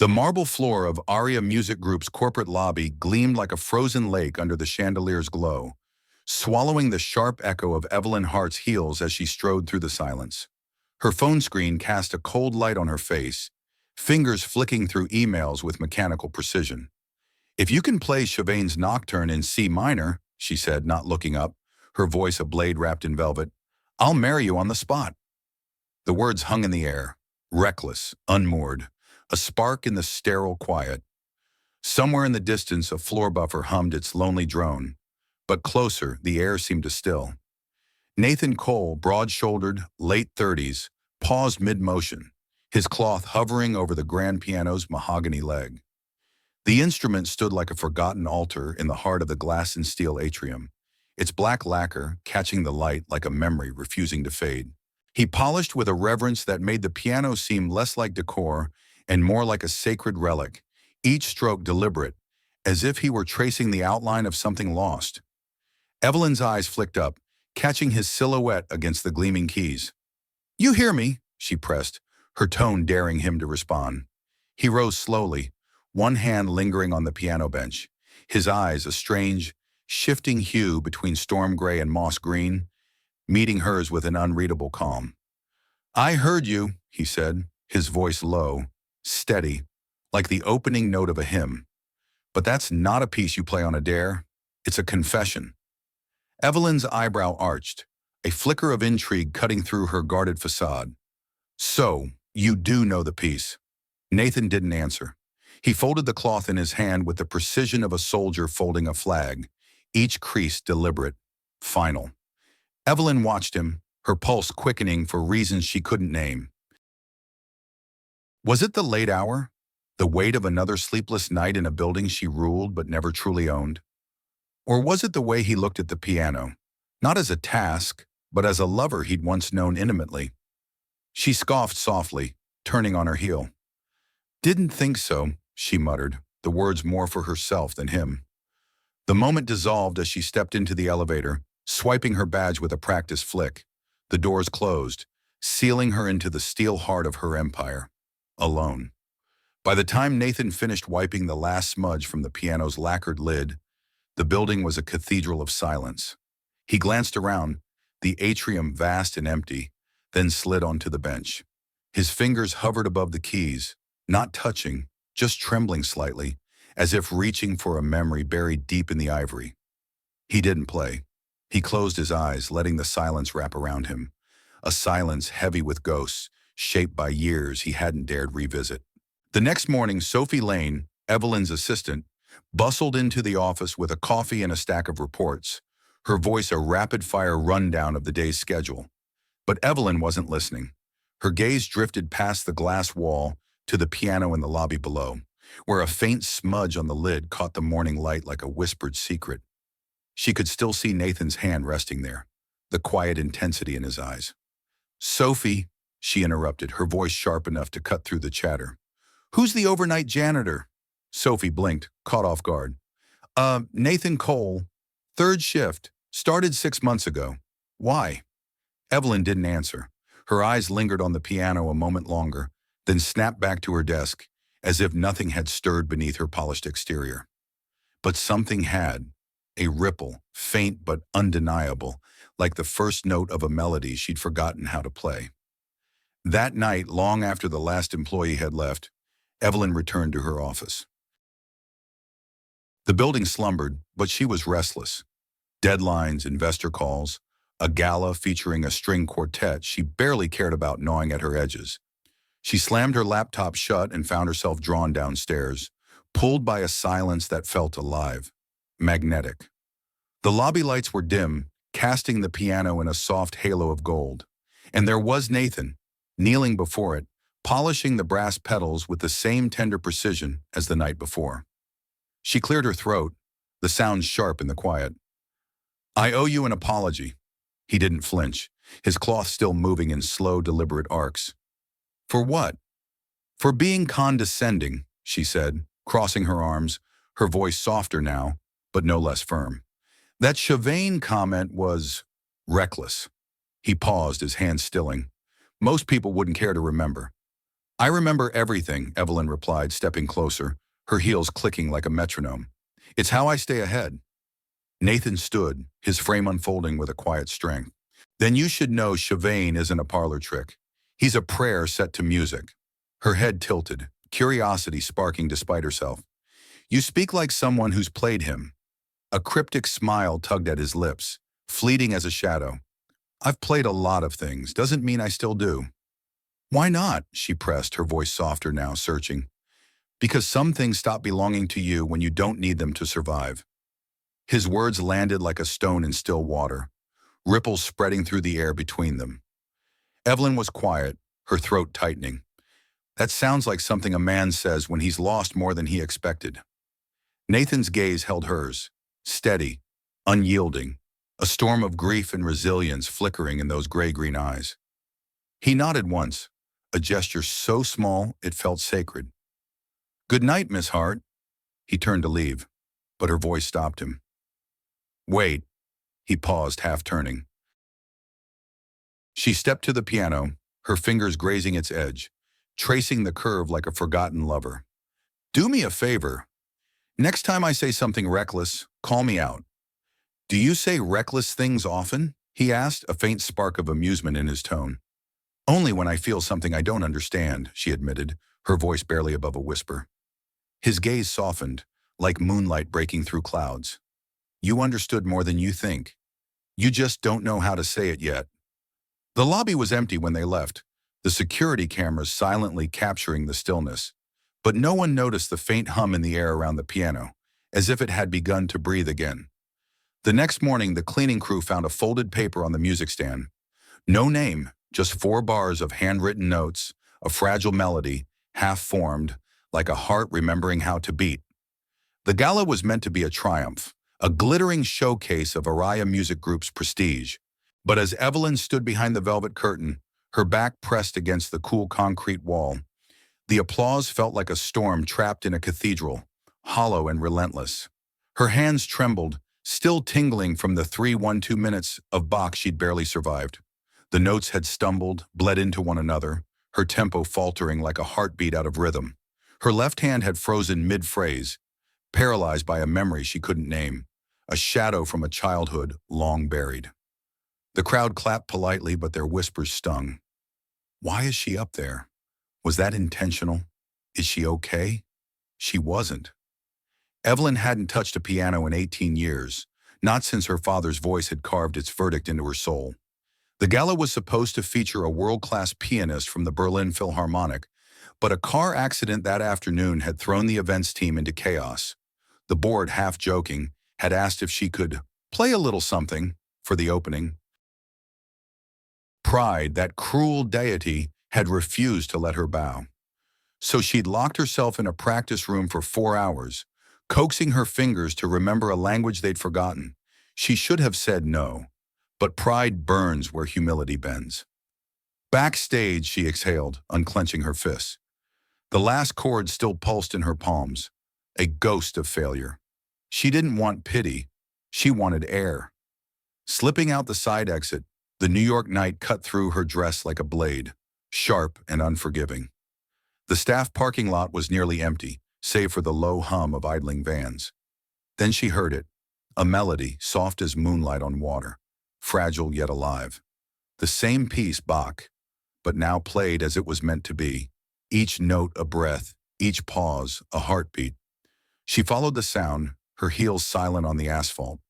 The marble floor of Aria Music Group's corporate lobby gleamed like a frozen lake under the chandelier's glow, swallowing the sharp echo of Evelyn Hart's heels as she strode through the silence. Her phone screen cast a cold light on her face, fingers flicking through emails with mechanical precision. "If you can play Chopin's Nocturne in C minor," she said, not looking up, her voice a blade wrapped in velvet, "I'll marry you on the spot." The words hung in the air, reckless, unmoored, a spark in the sterile quiet. Somewhere in the distance, a floor buffer hummed its lonely drone, but closer, the air seemed to still. Nathan Cole, broad-shouldered, late 30s, paused mid-motion, his cloth hovering over the grand piano's mahogany leg. The instrument stood like a forgotten altar in the heart of the glass and steel atrium, its black lacquer catching the light like a memory refusing to fade. He polished with a reverence that made the piano seem less like decor and more like a sacred relic, each stroke deliberate, as if he were tracing the outline of something lost. Evelyn's eyes flicked up, catching his silhouette against the gleaming keys. "You hear me?" she pressed, her tone daring him to respond. He rose slowly, one hand lingering on the piano bench, his eyes a strange, shifting hue between storm gray and moss green, meeting hers with an unreadable calm. "I heard you," he said, his voice low, steady, like the opening note of a hymn. "But that's not a piece you play on a dare. It's a confession." Evelyn's eyebrow arched, a flicker of intrigue cutting through her guarded facade. "So, you do know the piece." Nathan didn't answer. He folded the cloth in his hand with the precision of a soldier folding a flag, each crease deliberate, final. Evelyn watched him, her pulse quickening for reasons she couldn't name. Was it the late hour? The weight of another sleepless night in a building she ruled but never truly owned? Or was it the way he looked at the piano, not as a task, but as a lover he'd once known intimately? She scoffed softly, turning on her heel. "Didn't think so," she muttered, the words more for herself than him. The moment dissolved as she stepped into the elevator, swiping her badge with a practiced flick. The doors closed, sealing her into the steel heart of her empire. Alone. By the time Nathan finished wiping the last smudge from the piano's lacquered lid, the building was a cathedral of silence. He glanced around, the atrium vast and empty, then slid onto the bench. His fingers hovered above the keys, not touching, just trembling slightly, as if reaching for a memory buried deep in the ivory. He didn't play. He closed his eyes, letting the silence wrap around him, a silence heavy with ghosts, shaped by years he hadn't dared revisit. The next morning, Sophie Lane, Evelyn's assistant, bustled into the office with a coffee and a stack of reports, her voice a rapid-fire rundown of the day's schedule. But Evelyn wasn't listening. Her gaze drifted past the glass wall to the piano in the lobby below, where a faint smudge on the lid caught the morning light like a whispered secret. She could still see Nathan's hand resting there, the quiet intensity in his eyes. "Sophie," she interrupted, her voice sharp enough to cut through the chatter. "Who's the overnight janitor?" Sophie blinked, caught off guard. Nathan Cole. Third shift. Started 6 months ago. Why?" Evelyn didn't answer. Her eyes lingered on the piano a moment longer, then snapped back to her desk, as if nothing had stirred beneath her polished exterior. But something had. A ripple, faint but undeniable, like the first note of a melody she'd forgotten how to play. That night, long after the last employee had left, Evelyn returned to her office. The building slumbered, but she was restless. Deadlines, investor calls, a gala featuring a string quartet she barely cared about gnawing at her edges. She slammed her laptop shut and found herself drawn downstairs, pulled by a silence that felt alive, magnetic. The lobby lights were dim, casting the piano in a soft halo of gold. And there was Nathan, kneeling before it, polishing the brass pedals with the same tender precision as the night before. She cleared her throat, the sound sharp in the quiet. "I owe you an apology." He didn't flinch, his cloth still moving in slow, deliberate arcs. "For what?" "For being condescending," she said, crossing her arms, her voice softer now, but no less firm. "That Chopin comment was reckless." He paused, his hands stilling. "Most people wouldn't care to remember." I remember everything, Evelyn replied, stepping closer, her heels clicking like a metronome. It's how I stay ahead. Nathan stood, his frame unfolding with a quiet strength. Then you should know Chopin isn't a parlor trick. He's a prayer set to music. Her head tilted, curiosity sparking despite herself. You speak like someone who's played him. A cryptic smile tugged at his lips, fleeting as a shadow. I've played a lot of things, doesn't mean I still do. Why not? She pressed, her voice softer now, searching. Because some things stop belonging to you when you don't need them to survive. His words landed like a stone in still water, ripples spreading through the air between them. Evelyn was quiet, her throat tightening. That sounds like something a man says when he's lost more than he expected. Nathan's gaze held hers, steady, unyielding, a storm of grief and resilience flickering in those gray-green eyes. He nodded once, a gesture so small it felt sacred. Good night, Miss Hart. He turned to leave, but her voice stopped him. Wait. He paused, half turning. She stepped to the piano, her fingers grazing its edge, tracing the curve like a forgotten lover. Do me a favor. Next time I say something reckless, call me out. Do you say reckless things often? He asked, a faint spark of amusement in his tone. Only when I feel something I don't understand, she admitted, her voice barely above a whisper. His gaze softened, like moonlight breaking through clouds. You understood more than you think. You just don't know how to say it yet. The lobby was empty when they left, the security cameras silently capturing the stillness. But no one noticed the faint hum in the air around the piano, as if it had begun to breathe again. The next morning, the cleaning crew found a folded paper on the music stand. No name, just 4 bars of handwritten notes, a fragile melody, half-formed, like a heart remembering how to beat. The gala was meant to be a triumph, a glittering showcase of Araya Music Group's prestige. But as Evelyn stood behind the velvet curtain, her back pressed against the cool concrete wall, the applause felt like a storm trapped in a cathedral, hollow and relentless. Her hands trembled, still tingling from the 3-1-2 minutes of Bach she'd barely survived. The notes had stumbled, bled into one another, her tempo faltering like a heartbeat out of rhythm. Her left hand had frozen mid-phrase, paralyzed by a memory she couldn't name, a shadow from a childhood long buried. The crowd clapped politely, but their whispers stung. Why is she up there? Was that intentional? Is she okay? She wasn't. Evelyn hadn't touched a piano in 18 years, not since her father's voice had carved its verdict into her soul. The gala was supposed to feature a world-class pianist from the Berlin Philharmonic, but a car accident that afternoon had thrown the events team into chaos. The board, half joking, had asked if she could play a little something for the opening. Pride, that cruel deity, had refused to let her bow. So she'd locked herself in a practice room for 4 hours, coaxing her fingers to remember a language they'd forgotten. She should have said no, but pride burns where humility bends. Backstage, she exhaled, unclenching her fists. The last chord still pulsed in her palms, a ghost of failure. She didn't want pity, she wanted air. Slipping out the side exit, the New York night cut through her dress like a blade, sharp and unforgiving. The staff parking lot was nearly empty, save for the low hum of idling vans. Then she heard it, a melody soft as moonlight on water, fragile yet alive. The same piece, Bach, but now played as it was meant to be, each note a breath, each pause a heartbeat. She followed the sound, her heels silent on the asphalt.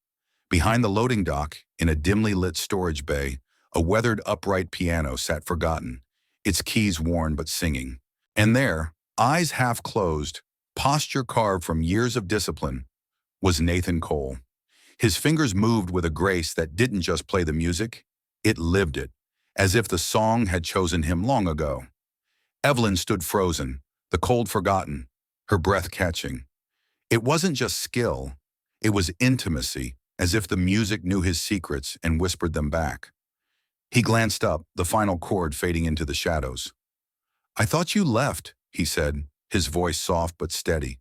Behind the loading dock, in a dimly lit storage bay, a weathered upright piano sat forgotten, its keys worn but singing. And there, eyes half closed, posture carved from years of discipline, was Nathan Cole. His fingers moved with a grace that didn't just play the music, it lived it, as if the song had chosen him long ago. Evelyn stood frozen, the cold forgotten, her breath catching. It wasn't just skill, it was intimacy, as if the music knew his secrets and whispered them back. He glanced up, the final chord fading into the shadows. I thought you left, he said, his voice soft but steady.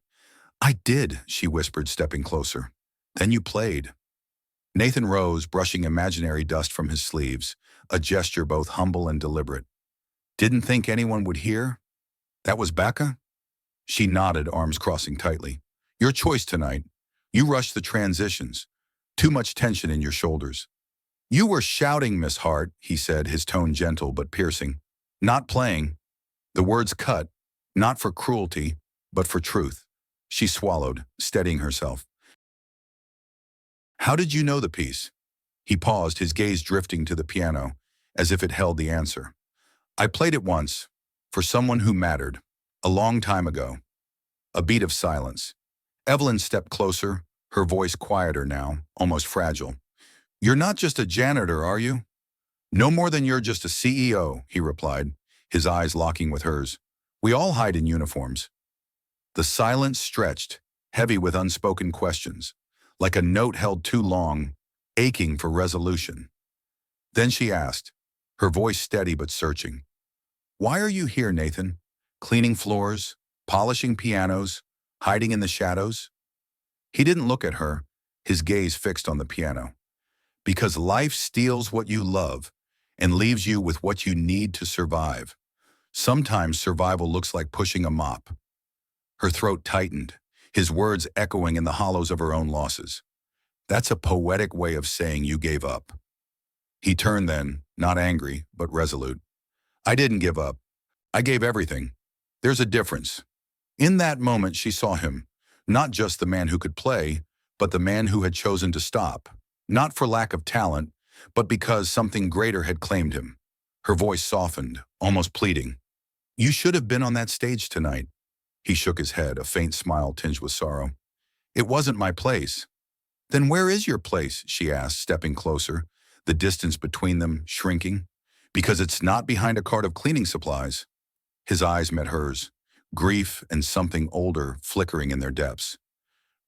I did, she whispered, stepping closer. Then you played. Nathan rose, brushing imaginary dust from his sleeves, a gesture both humble and deliberate. Didn't think anyone would hear? That was Becca? She nodded, arms crossing tightly. Your choice tonight. You rushed the transitions. Too much tension in your shoulders. You were shouting, Miss Hart, he said, his tone gentle but piercing. Not playing. The words cut, not for cruelty, but for truth. She swallowed, steadying herself. How did you know the piece? He paused, his gaze drifting to the piano, as if it held the answer. I played it once, for someone who mattered, a long time ago. A beat of silence. Evelyn stepped closer, her voice quieter now, almost fragile. You're not just a janitor, are you? No more than you're just a CEO, he replied, his eyes locking with hers. We all hide in uniforms. The silence stretched, heavy with unspoken questions, like a note held too long, aching for resolution. Then she asked, her voice steady but searching. Why are you here, Nathan? Cleaning floors, polishing pianos, hiding in the shadows? He didn't look at her, his gaze fixed on the piano. Because life steals what you love and leaves you with what you need to survive. Sometimes survival looks like pushing a mop. Her throat tightened, his words echoing in the hollows of her own losses. That's a poetic way of saying you gave up. He turned then, not angry, but resolute. I didn't give up. I gave everything. There's a difference. In that moment, she saw him, not just the man who could play, but the man who had chosen to stop. Not for lack of talent, but because something greater had claimed him. Her voice softened, almost pleading. You should have been on that stage tonight. He shook his head, a faint smile tinged with sorrow. It wasn't my place. Then where is your place? She asked, stepping closer, the distance between them shrinking. Because it's not behind a cart of cleaning supplies. His eyes met hers, grief and something older flickering in their depths.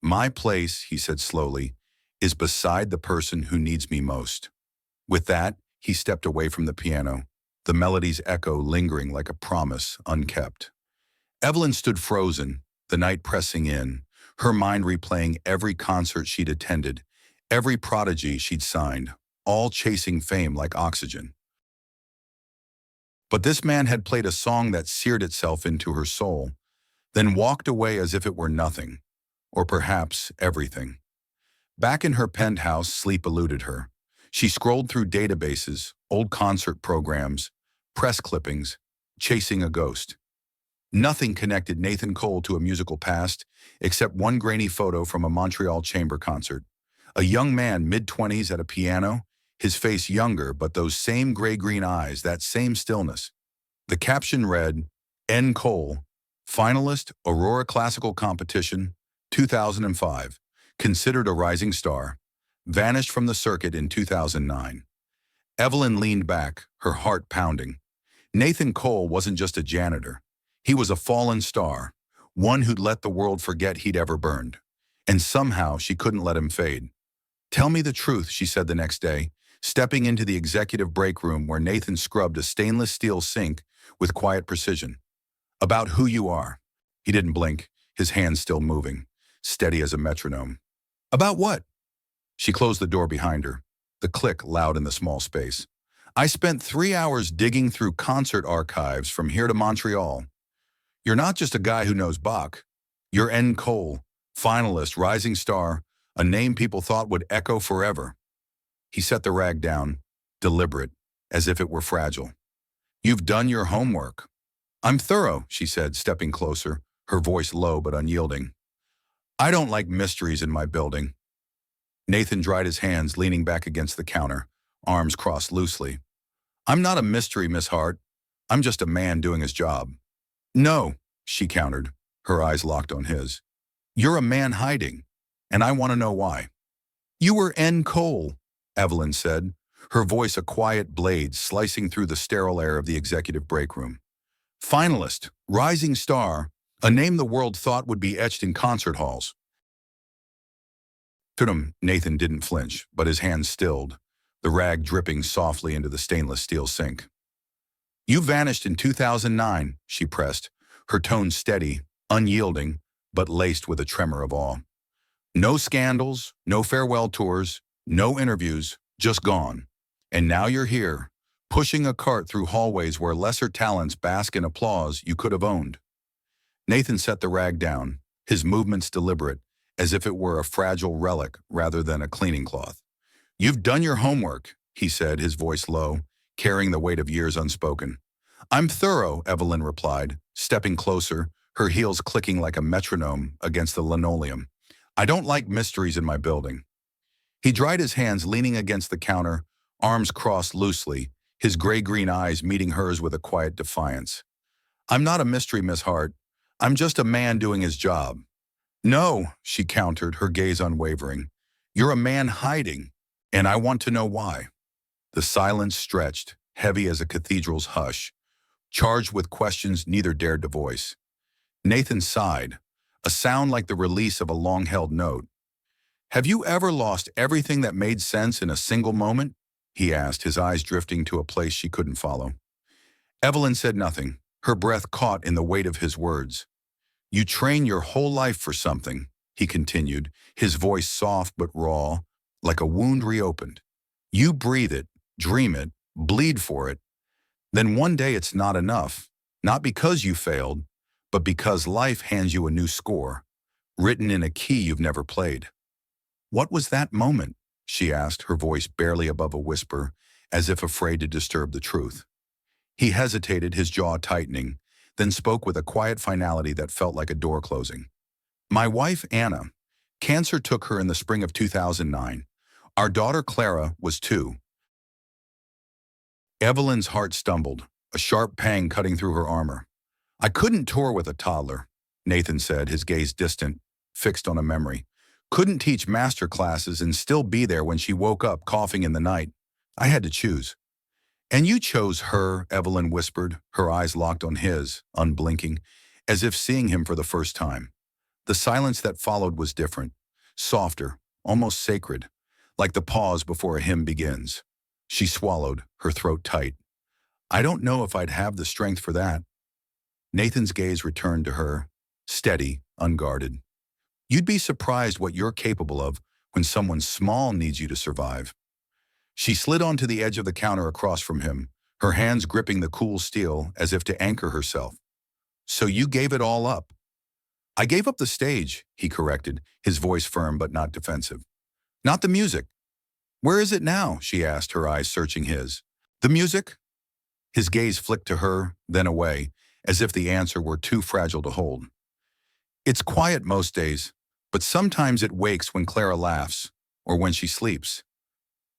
My place, he said slowly, is beside the person who needs me most. With that, he stepped away from the piano, the melody's echo lingering like a promise unkept. Evelyn stood frozen, the night pressing in, her mind replaying every concert she'd attended, every prodigy she'd signed, all chasing fame like oxygen. But this man had played a song that seared itself into her soul, then walked away as if it were nothing, or perhaps everything. Back in her penthouse, sleep eluded her. She scrolled through databases, old concert programs, press clippings, chasing a ghost. Nothing connected Nathan Cole to a musical past except one grainy photo from a Montreal chamber concert. A young man, mid-20s at a piano, his face younger, but those same gray-green eyes, that same stillness. The caption read, N. Cole, finalist, Aurora Classical Competition, 2005, considered a rising star, vanished from the circuit in 2009. Evelyn leaned back, her heart pounding. Nathan Cole wasn't just a janitor. He was a fallen star, one who'd let the world forget he'd ever burned. And somehow she couldn't let him fade. Tell me the truth, she said the next day, stepping into the executive break room where Nathan scrubbed a stainless steel sink with quiet precision. About who you are. He didn't blink, his hands still moving, steady as a metronome. About what? She closed the door behind her, the click loud in the small space. I spent 3 hours digging through concert archives from here to Montreal. You're not just a guy who knows Bach. You're N. Cole, finalist, rising star, a name people thought would echo forever. He set the rag down, deliberate, as if it were fragile. You've done your homework. I'm thorough, she said, stepping closer, her voice low but unyielding. I don't like mysteries in my building. Nathan dried his hands, leaning back against the counter, arms crossed loosely. I'm not a mystery, Miss Hart. I'm just a man doing his job. No, she countered, her eyes locked on his. You're a man hiding, and I want to know why. You were N. Cole, Evelyn said, her voice a quiet blade slicing through the sterile air of the executive break room. Finalist, rising star, a name the world thought would be etched in concert halls. Nathan didn't flinch, but his hands stilled, the rag dripping softly into the stainless steel sink. You vanished in 2009, she pressed, her tone steady, unyielding, but laced with a tremor of awe. No scandals, no farewell tours, no interviews, just gone. And now you're here, pushing a cart through hallways where lesser talents bask in applause you could have owned. Nathan set the rag down, his movements deliberate, as if it were a fragile relic rather than a cleaning cloth. "You've done your homework," he said, his voice low, carrying the weight of years unspoken. "I'm thorough," Evelyn replied, stepping closer, her heels clicking like a metronome against the linoleum. "I don't like mysteries in my building." He dried his hands, leaning against the counter, arms crossed loosely, his gray-green eyes meeting hers with a quiet defiance. "I'm not a mystery, Miss Hart. I'm just a man doing his job." "No," she countered, her gaze unwavering. "You're a man hiding, and I want to know why." The silence stretched, heavy as a cathedral's hush, charged with questions neither dared to voice. Nathan sighed, a sound like the release of a long-held note. "Have you ever lost everything that made sense in a single moment?" he asked, his eyes drifting to a place she couldn't follow. Evelyn said nothing, her breath caught in the weight of his words. "You train your whole life for something," he continued, his voice soft but raw, like a wound reopened. "You breathe it, dream it, bleed for it. Then one day it's not enough, not because you failed, but because life hands you a new score, written in a key you've never played." "What was that moment?" she asked, her voice barely above a whisper, as if afraid to disturb the truth. He hesitated, his jaw tightening, then spoke with a quiet finality that felt like a door closing. "My wife, Anna. Cancer took her in the spring of 2009. Our daughter, Clara, was 2. Evelyn's heart stumbled, a sharp pang cutting through her armor. "I couldn't tour with a toddler," Nathan said, his gaze distant, fixed on a memory. "Couldn't teach master classes and still be there when she woke up coughing in the night. I had to choose." "And you chose her," Evelyn whispered, her eyes locked on his, unblinking, as if seeing him for the first time. The silence that followed was different, softer, almost sacred, like the pause before a hymn begins. She swallowed, her throat tight. "I don't know if I'd have the strength for that." Nathan's gaze returned to her, steady, unguarded. "You'd be surprised what you're capable of when someone small needs you to survive." She slid onto the edge of the counter across from him, her hands gripping the cool steel as if to anchor herself. "So you gave it all up?" "I gave up the stage," he corrected, his voice firm but not defensive. "Not the music." "Where is it now?" she asked, her eyes searching his. "The music?" His gaze flicked to her, then away, as if the answer were too fragile to hold. "It's quiet most days, but sometimes it wakes when Clara laughs, or when she sleeps.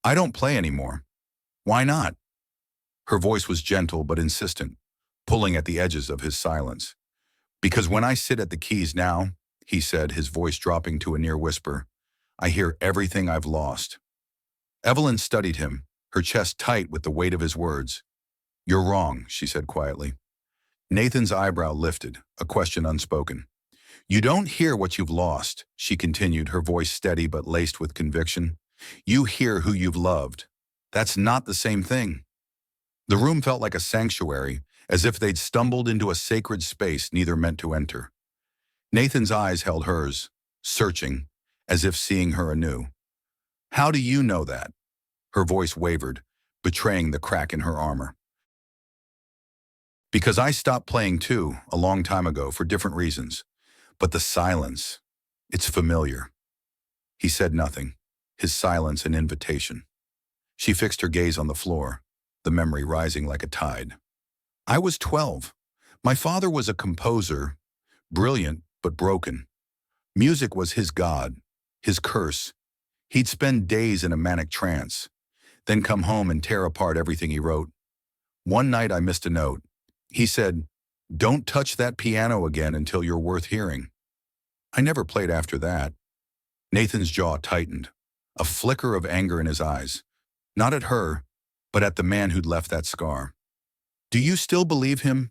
I don't play anymore." "Why not?" Her voice was gentle but insistent, pulling at the edges of his silence. "Because when I sit at the keys now," he said, his voice dropping to a near whisper, "I hear everything I've lost." Evelyn studied him, her chest tight with the weight of his words. "You're wrong," she said quietly. Nathan's eyebrow lifted, a question unspoken. "You don't hear what you've lost," she continued, her voice steady but laced with conviction. "You hear who you've loved. That's not the same thing." The room felt like a sanctuary, as if they'd stumbled into a sacred space neither meant to enter. Nathan's eyes held hers, searching, as if seeing her anew. "How do you know that?" Her voice wavered, betraying the crack in her armor. "Because I stopped playing too, a long time ago, for different reasons. But the silence, it's familiar." He said nothing, his silence an invitation. She fixed her gaze on the floor, the memory rising like a tide. "I was 12. My father was a composer, brilliant but broken. Music was his god, his curse. He'd spend days in a manic trance, then come home and tear apart everything he wrote. One night I missed a note. He said, 'Don't touch that piano again until you're worth hearing.' I never played after that." Nathan's jaw tightened, a flicker of anger in his eyes, not at her, but at the man who'd left that scar. "Do you still believe him?"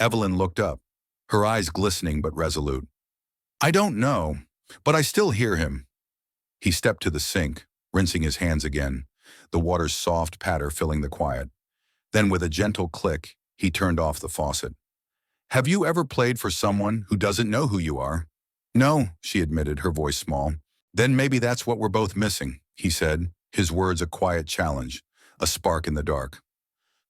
Evelyn looked up, her eyes glistening but resolute. "I don't know, but I still hear him." He stepped to the sink, rinsing his hands again, the water's soft patter filling the quiet. Then with a gentle click, he turned off the faucet. "Have you ever played for someone who doesn't know who you are?" "No," she admitted, her voice small. "Then maybe that's what we're both missing," he said, his words a quiet challenge, a spark in the dark.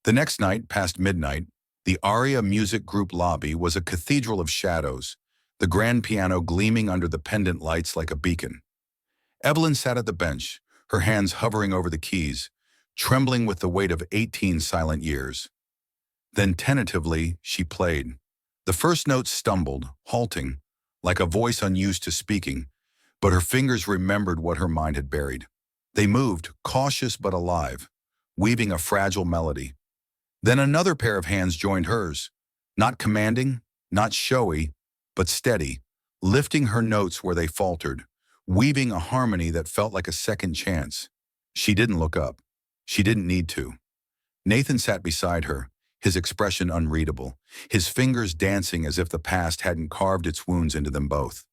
The next night, past midnight, the Aria Music Group lobby was a cathedral of shadows, the grand piano gleaming under the pendant lights like a beacon. Evelyn sat at the bench, her hands hovering over the keys, trembling with the weight of 18 silent years. Then tentatively, she played. The first notes stumbled, halting, like a voice unused to speaking, but her fingers remembered what her mind had buried. They moved, cautious but alive, weaving a fragile melody. Then another pair of hands joined hers, not commanding, not showy, but steady, lifting her notes where they faltered, weaving a harmony that felt like a second chance. She didn't look up. She didn't need to. Nathan sat beside her, his expression unreadable, his fingers dancing as if the past hadn't carved its wounds into them both.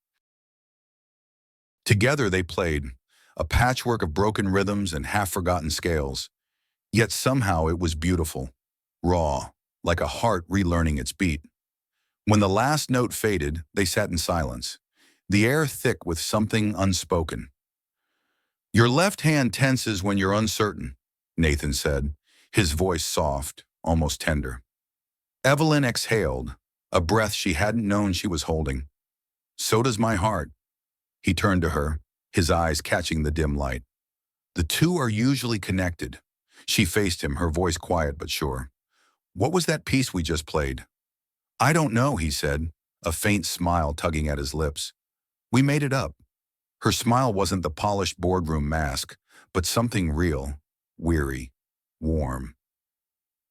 Together they played, a patchwork of broken rhythms and half-forgotten scales. Yet somehow it was beautiful, raw, like a heart relearning its beat. When the last note faded, they sat in silence, the air thick with something unspoken. "Your left hand tenses when you're uncertain," Nathan said, his voice soft, almost tender. Evelyn exhaled, a breath she hadn't known she was holding. "So does my heart." He turned to her, his eyes catching the dim light. "The two are usually connected." She faced him, her voice quiet but sure. "What was that piece we just played?" "I don't know," he said, a faint smile tugging at his lips. "We made it up." Her smile wasn't the polished boardroom mask, but something real, weary, warm.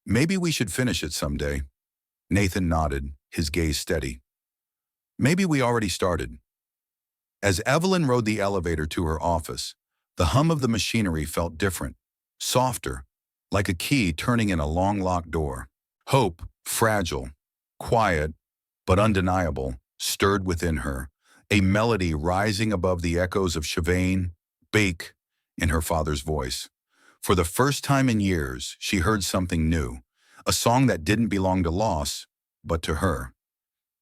"Maybe we should finish it someday." Nathan nodded, his gaze steady. "Maybe we already started." As Evelyn rode the elevator to her office, the hum of the machinery felt different, softer, like a key turning in a long-locked door. Hope, fragile, quiet, but undeniable, stirred within her, a melody rising above the echoes of Chopin, Bach, in her father's voice. For the first time in years, she heard something new, a song that didn't belong to Loss, but to her.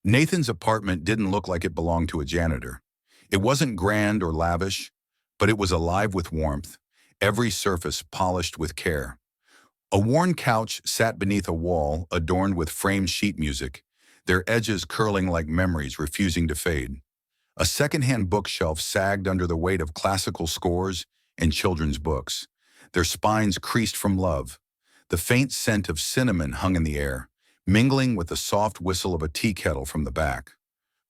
Nathan's apartment didn't look like it belonged to a janitor. It wasn't grand or lavish, but it was alive with warmth, every surface polished with care. A worn couch sat beneath a wall adorned with framed sheet music, their edges curling like memories refusing to fade. A second-hand bookshelf sagged under the weight of classical scores and children's books, their spines creased from love. The faint scent of cinnamon hung in the air, mingling with the soft whistle of a tea kettle from the back.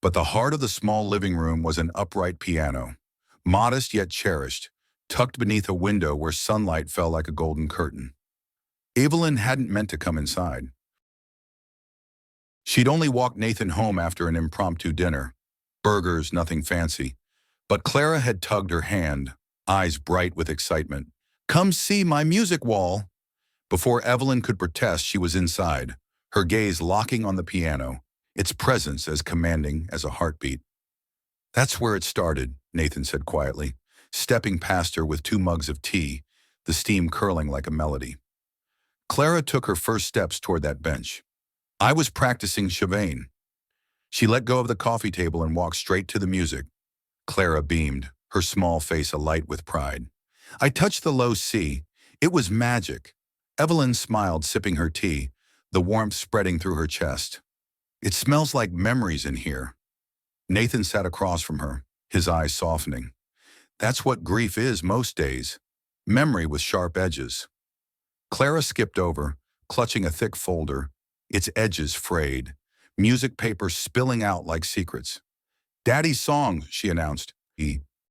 But the heart of the small living room was an upright piano, modest yet cherished, tucked beneath a window where sunlight fell like a golden curtain. Evelyn hadn't meant to come inside. She'd only walked Nathan home after an impromptu dinner. Burgers, nothing fancy. But Clara had tugged her hand, eyes bright with excitement. "Come see my music wall." Before Evelyn could protest, she was inside, her gaze locking on the piano, its presence as commanding as a heartbeat. "That's where it started," Nathan said quietly, stepping past her with 2 mugs of tea, the steam curling like a melody. Clara took her first steps toward that bench. "I was practicing Chopin." She let go of the coffee table and walked straight to the music. Clara beamed, her small face alight with pride. "I touched the low C. It was magic." Evelyn smiled, sipping her tea, the warmth spreading through her chest. "It smells like memories in here." Nathan sat across from her, his eyes softening. "That's what grief is most days. Memory with sharp edges." Clara skipped over, clutching a thick folder, its edges frayed, music paper spilling out like secrets. "Daddy's songs," she announced.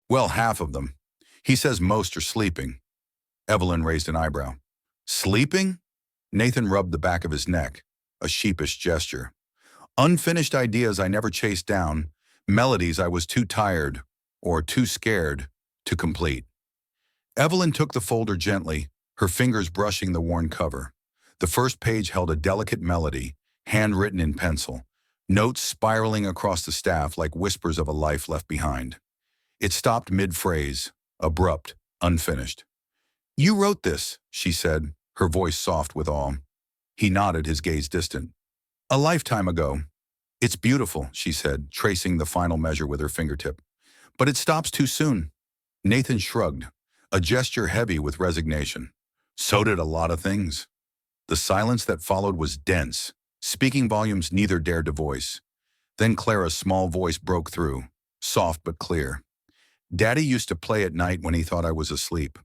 Well, half of them. He says most are sleeping." Evelyn raised an eyebrow. "Sleeping?" Nathan rubbed the back of his neck, a sheepish gesture. "Unfinished ideas I never chased down, melodies I was too tired, or too scared, to complete." Evelyn took the folder gently, her fingers brushing the worn cover. The first page held a delicate melody, handwritten in pencil, notes spiraling across the staff like whispers of a life left behind. It stopped mid-phrase, abrupt, unfinished. "You wrote this," she said, her voice soft with awe. He nodded, his gaze distant. "A lifetime ago." "It's beautiful," she said, tracing the final measure with her fingertip. "But it stops too soon." Nathan shrugged, a gesture heavy with resignation. "So did a lot of things." The silence that followed was dense, speaking volumes neither dared to voice. Then Clara's small voice broke through, soft but clear. Daddy used to play at night when he thought I was asleep.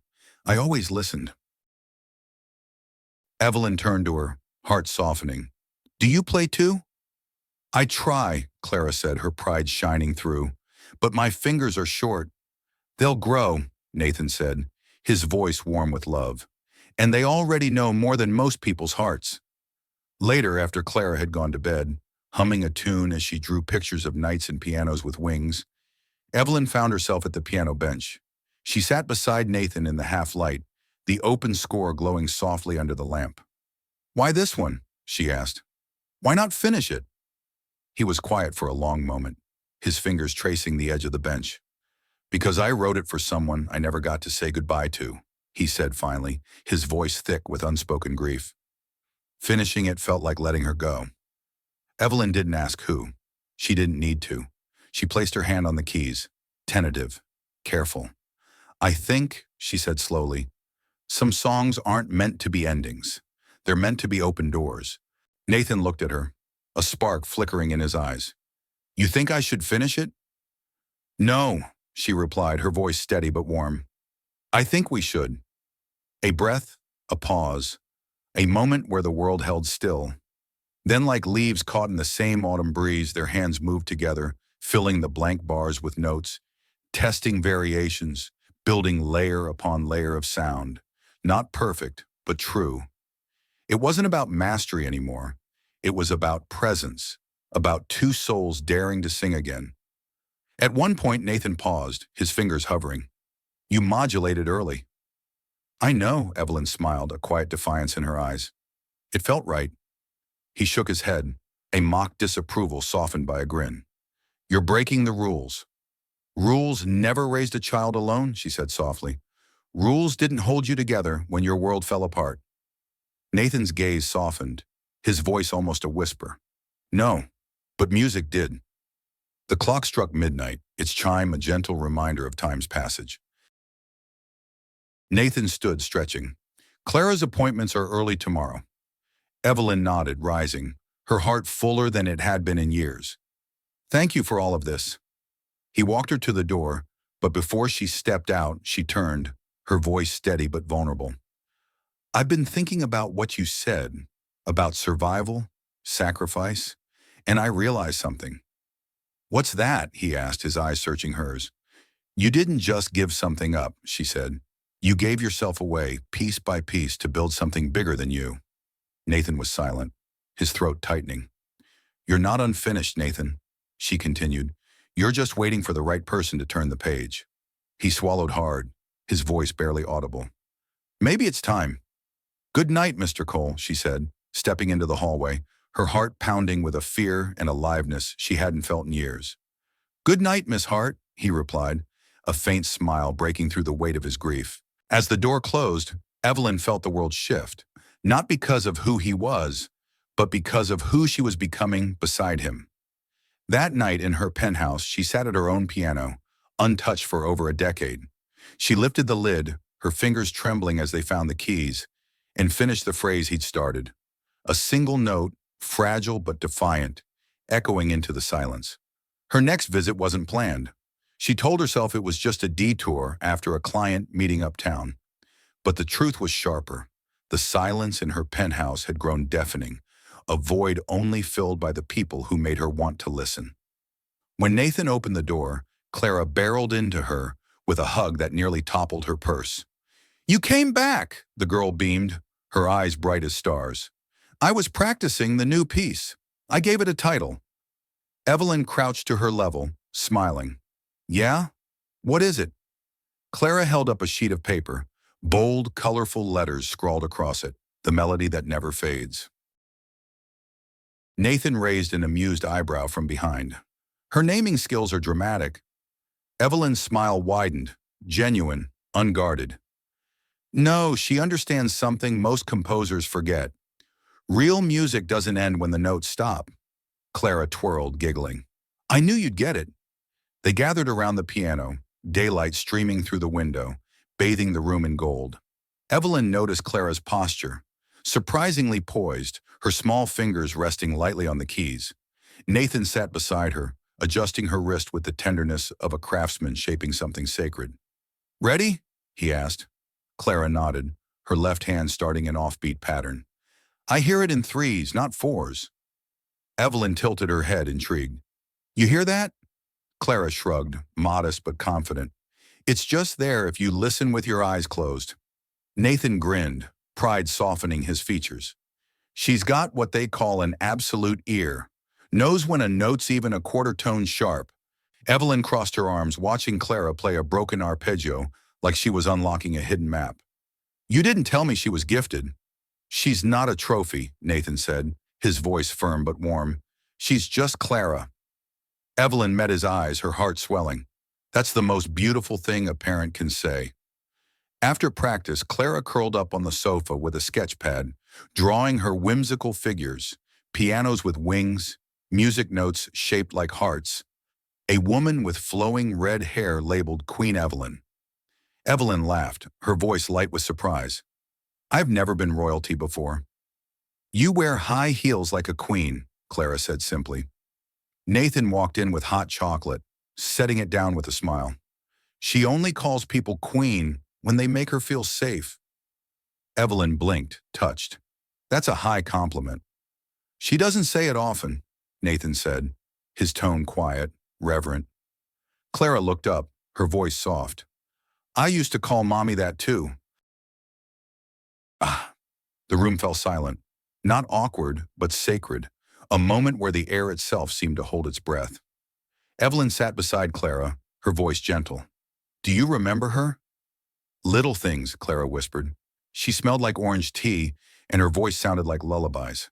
I always listened. Evelyn turned to her, heart softening. Do you play too? I try, Clara said, her pride shining through. But my fingers are short. They'll grow, Nathan said, his voice warm with love. And they already know more than most people's hearts. Later, after Clara had gone to bed, humming a tune as she drew pictures of knights and pianos with wings, Evelyn found herself at the piano bench. She sat beside Nathan in the half-light, the open score glowing softly under the lamp. Why this one? She asked. Why not finish it? He was quiet for a long moment, his fingers tracing the edge of the bench. Because I wrote it for someone I never got to say goodbye to, he said finally, his voice thick with unspoken grief. Finishing it felt like letting her go. Evelyn didn't ask who. She didn't need to. She placed her hand on the keys, tentative, careful. I think, she said slowly, some songs aren't meant to be endings. They're meant to be open doors. Nathan looked at her, a spark flickering in his eyes. You think I should finish it? No, she replied, her voice steady but warm. I think we should. A breath, a pause, a moment where the world held still. Then, like leaves caught in the same autumn breeze, their hands moved together, filling the blank bars with notes, testing variations, building layer upon layer of sound. Not perfect, but true. It wasn't about mastery anymore. It was about presence, about two souls daring to sing again. At one point, Nathan paused, his fingers hovering. You modulated early. I know, Evelyn smiled, a quiet defiance in her eyes. It felt right. He shook his head, a mock disapproval softened by a grin. You're breaking the rules. Rules never raised a child alone, she said softly. Rules didn't hold you together when your world fell apart. Nathan's gaze softened, his voice almost a whisper. No, but music did. The clock struck midnight, its chime a gentle reminder of time's passage. Nathan stood, stretching. Clara's appointments are early tomorrow. Evelyn nodded, rising, her heart fuller than it had been in years. Thank you for all of this. He walked her to the door, but before she stepped out, she turned, her voice steady but vulnerable. I've been thinking about what you said, about survival, sacrifice, and I realized something. What's that? He asked, his eyes searching hers. You didn't just give something up, she said. You gave yourself away, piece by piece, to build something bigger than you. Nathan was silent, his throat tightening. You're not unfinished, Nathan, she continued. You're just waiting for the right person to turn the page. He swallowed hard, his voice barely audible. Maybe it's time. Good night, Mr. Cole, she said, stepping into the hallway, her heart pounding with a fear and aliveness she hadn't felt in years. Good night, Miss Hart, he replied, a faint smile breaking through the weight of his grief. As the door closed, Evelyn felt the world shift, not because of who he was, but because of who she was becoming beside him. That night in her penthouse, she sat at her own piano, untouched for over a decade. She lifted the lid, her fingers trembling as they found the keys, and finished the phrase he'd started. A single note, fragile but defiant, echoing into the silence. Her next visit wasn't planned. She told herself it was just a detour after a client meeting uptown. But the truth was sharper. The silence in her penthouse had grown deafening, a void only filled by the people who made her want to listen. When Nathan opened the door, Clara barreled into her with a hug that nearly toppled her purse. You came back, the girl beamed, her eyes bright as stars. I was practicing the new piece. I gave it a title. Evelyn crouched to her level, smiling. Yeah? What is it? Clara held up a sheet of paper, bold, colorful letters scrawled across it, the melody that never fades. Nathan raised an amused eyebrow from behind. Her naming skills are dramatic. Evelyn's smile widened, genuine, unguarded. No, she understands something most composers forget. Real music doesn't end when the notes stop. Clara twirled, giggling. I knew you'd get it. They gathered around the piano, daylight streaming through the window, bathing the room in gold. Evelyn noticed Clara's posture, surprisingly poised, her small fingers resting lightly on the keys. Nathan sat beside her, adjusting her wrist with the tenderness of a craftsman shaping something sacred. "Ready?" he asked. Clara nodded, her left hand starting an offbeat pattern. "I hear it in threes, not fours." Evelyn tilted her head, intrigued. "You hear that?" Clara shrugged, modest but confident. "It's just there if you listen with your eyes closed." Nathan grinned, pride softening his features. "She's got what they call an absolute ear. Knows when a note's even a quarter tone sharp." Evelyn crossed her arms, watching Clara play a broken arpeggio like she was unlocking a hidden map. "You didn't tell me she was gifted." "She's not a trophy," Nathan said, his voice firm but warm. "She's just Clara." Evelyn met his eyes, her heart swelling. That's the most beautiful thing a parent can say. After practice, Clara curled up on the sofa with a sketch pad, drawing her whimsical figures, pianos with wings, music notes shaped like hearts, a woman with flowing red hair labeled Queen Evelyn. Evelyn laughed, her voice light with surprise. "I've never been royalty before." "You wear high heels like a queen," Clara said simply. Nathan walked in with hot chocolate, setting it down with a smile. "She only calls people queen when they make her feel safe." Evelyn blinked, touched. "That's a high compliment." "She doesn't say it often," Nathan said, his tone quiet, reverent. Clara looked up, her voice soft. "I used to call Mommy that too." Ah, the room fell silent. Not awkward, but sacred, a moment where the air itself seemed to hold its breath. Evelyn sat beside Clara, her voice gentle. "Do you remember her?" "Little things," Clara whispered. She smelled like orange tea, and her voice sounded like lullabies.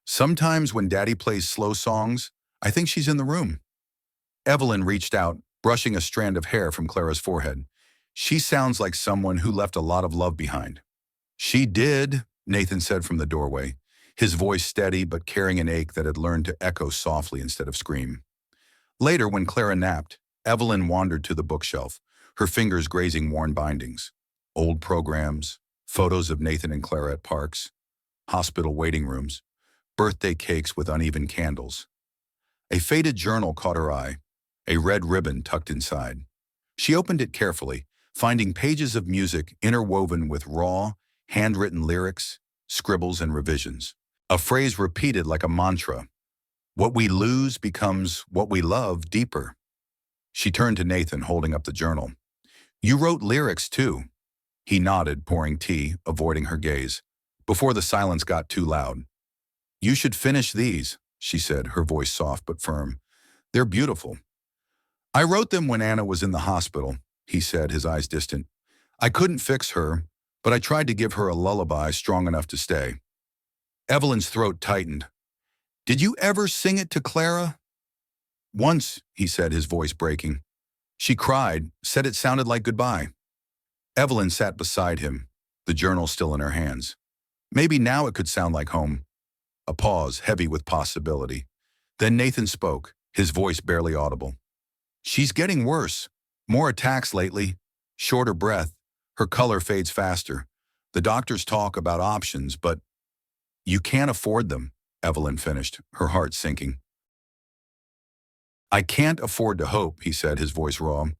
"Sometimes when Daddy plays slow songs, I think she's in the room." Evelyn reached out, brushing a strand of hair from Clara's forehead. "She sounds like someone who left a lot of love behind." "She did," Nathan said from the doorway, his voice steady but carrying an ache that had learned to echo softly instead of scream. Later, when Clara napped, Evelyn wandered to the bookshelf, her fingers grazing worn bindings. Old programs, photos of Nathan and Clara at parks, hospital waiting rooms, birthday cakes with uneven candles. A faded journal caught her eye, a red ribbon tucked inside. She opened it carefully, finding pages of music interwoven with raw, handwritten lyrics, scribbles, and revisions. A phrase repeated like a mantra. "What we lose becomes what we love deeper." She turned to Nathan, holding up the journal. "You wrote lyrics, too." He nodded, pouring tea, avoiding her gaze, before the silence got too loud. "You should finish these," she said, her voice soft but firm. "They're beautiful." "I wrote them when Anna was in the hospital," he said, his eyes distant. "I couldn't fix her, but I tried to give her a lullaby strong enough to stay." Evelyn's throat tightened. "Did you ever sing it to Clara?" "Once," he said, his voice breaking. "She cried, said it sounded like goodbye." Evelyn sat beside him, the journal still in her hands. "Maybe now it could sound like home." A pause, heavy with possibility. Then Nathan spoke, his voice barely audible. "She's getting worse. More attacks lately. Shorter breath. Her color fades faster. The doctors talk about options, but—" "You can't afford them," Evelyn finished, her heart sinking. "I can't afford to hope," he said, his voice raw.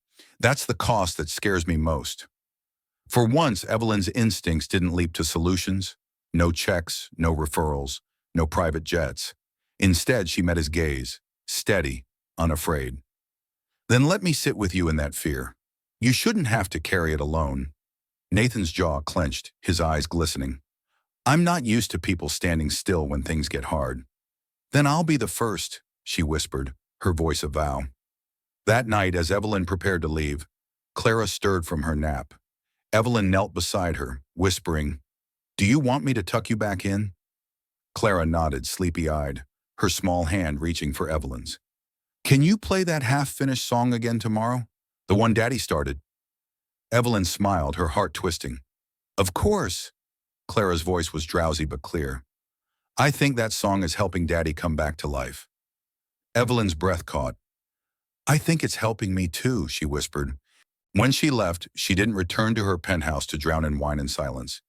"That's the cost that scares me most." For once, Evelyn's instincts didn't leap to solutions. No checks, no referrals, no private jets. Instead, she met his gaze, steady, unafraid. "Then let me sit with you in that fear. You shouldn't have to carry it alone." Nathan's jaw clenched, his eyes glistening. "I'm not used to people standing still when things get hard." "Then I'll be the first," she whispered, her voice a vow. That night, as Evelyn prepared to leave, Clara stirred from her nap. Evelyn knelt beside her, whispering, "Do you want me to tuck you back in?" Clara nodded, sleepy-eyed, her small hand reaching for Evelyn's. "Can you play that half-finished song again tomorrow? The one Daddy started?" Evelyn smiled, her heart twisting. "Of course." Clara's voice was drowsy but clear. "I think that song is helping Daddy come back to life." Evelyn's breath caught. "I think it's helping me too," she whispered. When she left, she didn't return to her penthouse to drown in wine and silence.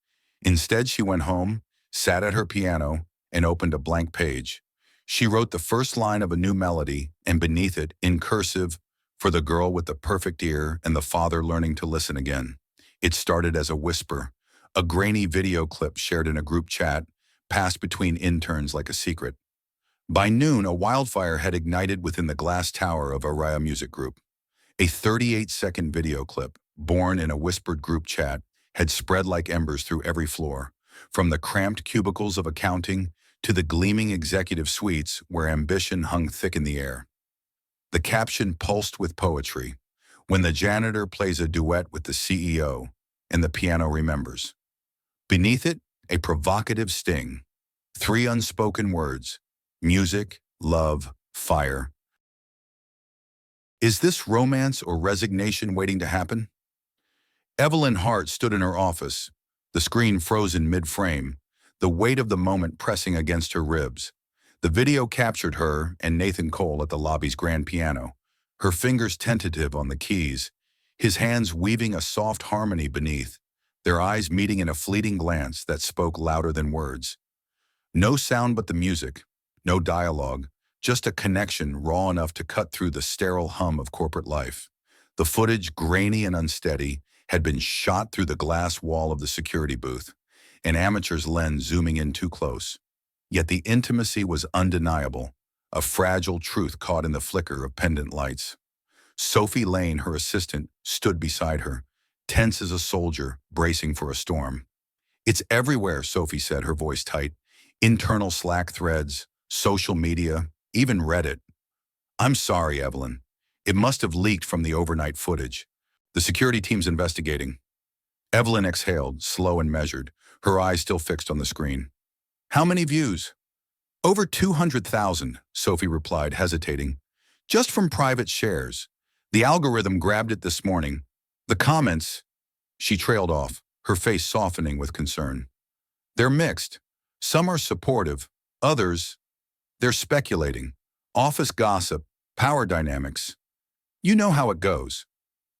Instead, she went home, sat at her piano, and opened a blank page. She wrote the first line of a new melody, and beneath it, in cursive, "For the girl with the perfect ear and the father learning to listen again." It started as a whisper, a grainy video clip shared in a group chat, passed between interns like a secret. By noon, a wildfire had ignited within the glass tower of Araya Music Group. A 38-second video clip, born in a whispered group chat, had spread like embers through every floor, from the cramped cubicles of accounting to the gleaming executive suites where ambition hung thick in the air. The caption pulsed with poetry: "When the janitor plays a duet with the CEO, and the piano remembers." Beneath it, a provocative sting. 3 unspoken words: music, love, fire. Is this romance or resignation waiting to happen? Evelyn Hart stood in her office, the screen frozen mid-frame, the weight of the moment pressing against her ribs. The video captured her and Nathan Cole at the lobby's grand piano, her fingers tentative on the keys, his hands weaving a soft harmony beneath, their eyes meeting in a fleeting glance that spoke louder than words. No sound but the music, no dialogue, just a connection raw enough to cut through the sterile hum of corporate life. The footage, grainy and unsteady, had been shot through the glass wall of the security booth, an amateur's lens zooming in too close. Yet the intimacy was undeniable, a fragile truth caught in the flicker of pendant lights. Sophie Lane, her assistant, stood beside her, tense as a soldier, bracing for a storm. "It's everywhere," Sophie said, her voice tight. "Internal Slack threads, social media, even Reddit." "I'm sorry, Evelyn. It must have leaked from the overnight footage. The security team's investigating." Evelyn exhaled, slow and measured, her eyes still fixed on the screen. "How many views?" "Over 200,000, Sophie replied, hesitating. "Just from private shares. The algorithm grabbed it this morning. The comments—" She trailed off, her face softening with concern. "They're mixed. Some are supportive, others, they're speculating. Office gossip, power dynamics. You know how it goes."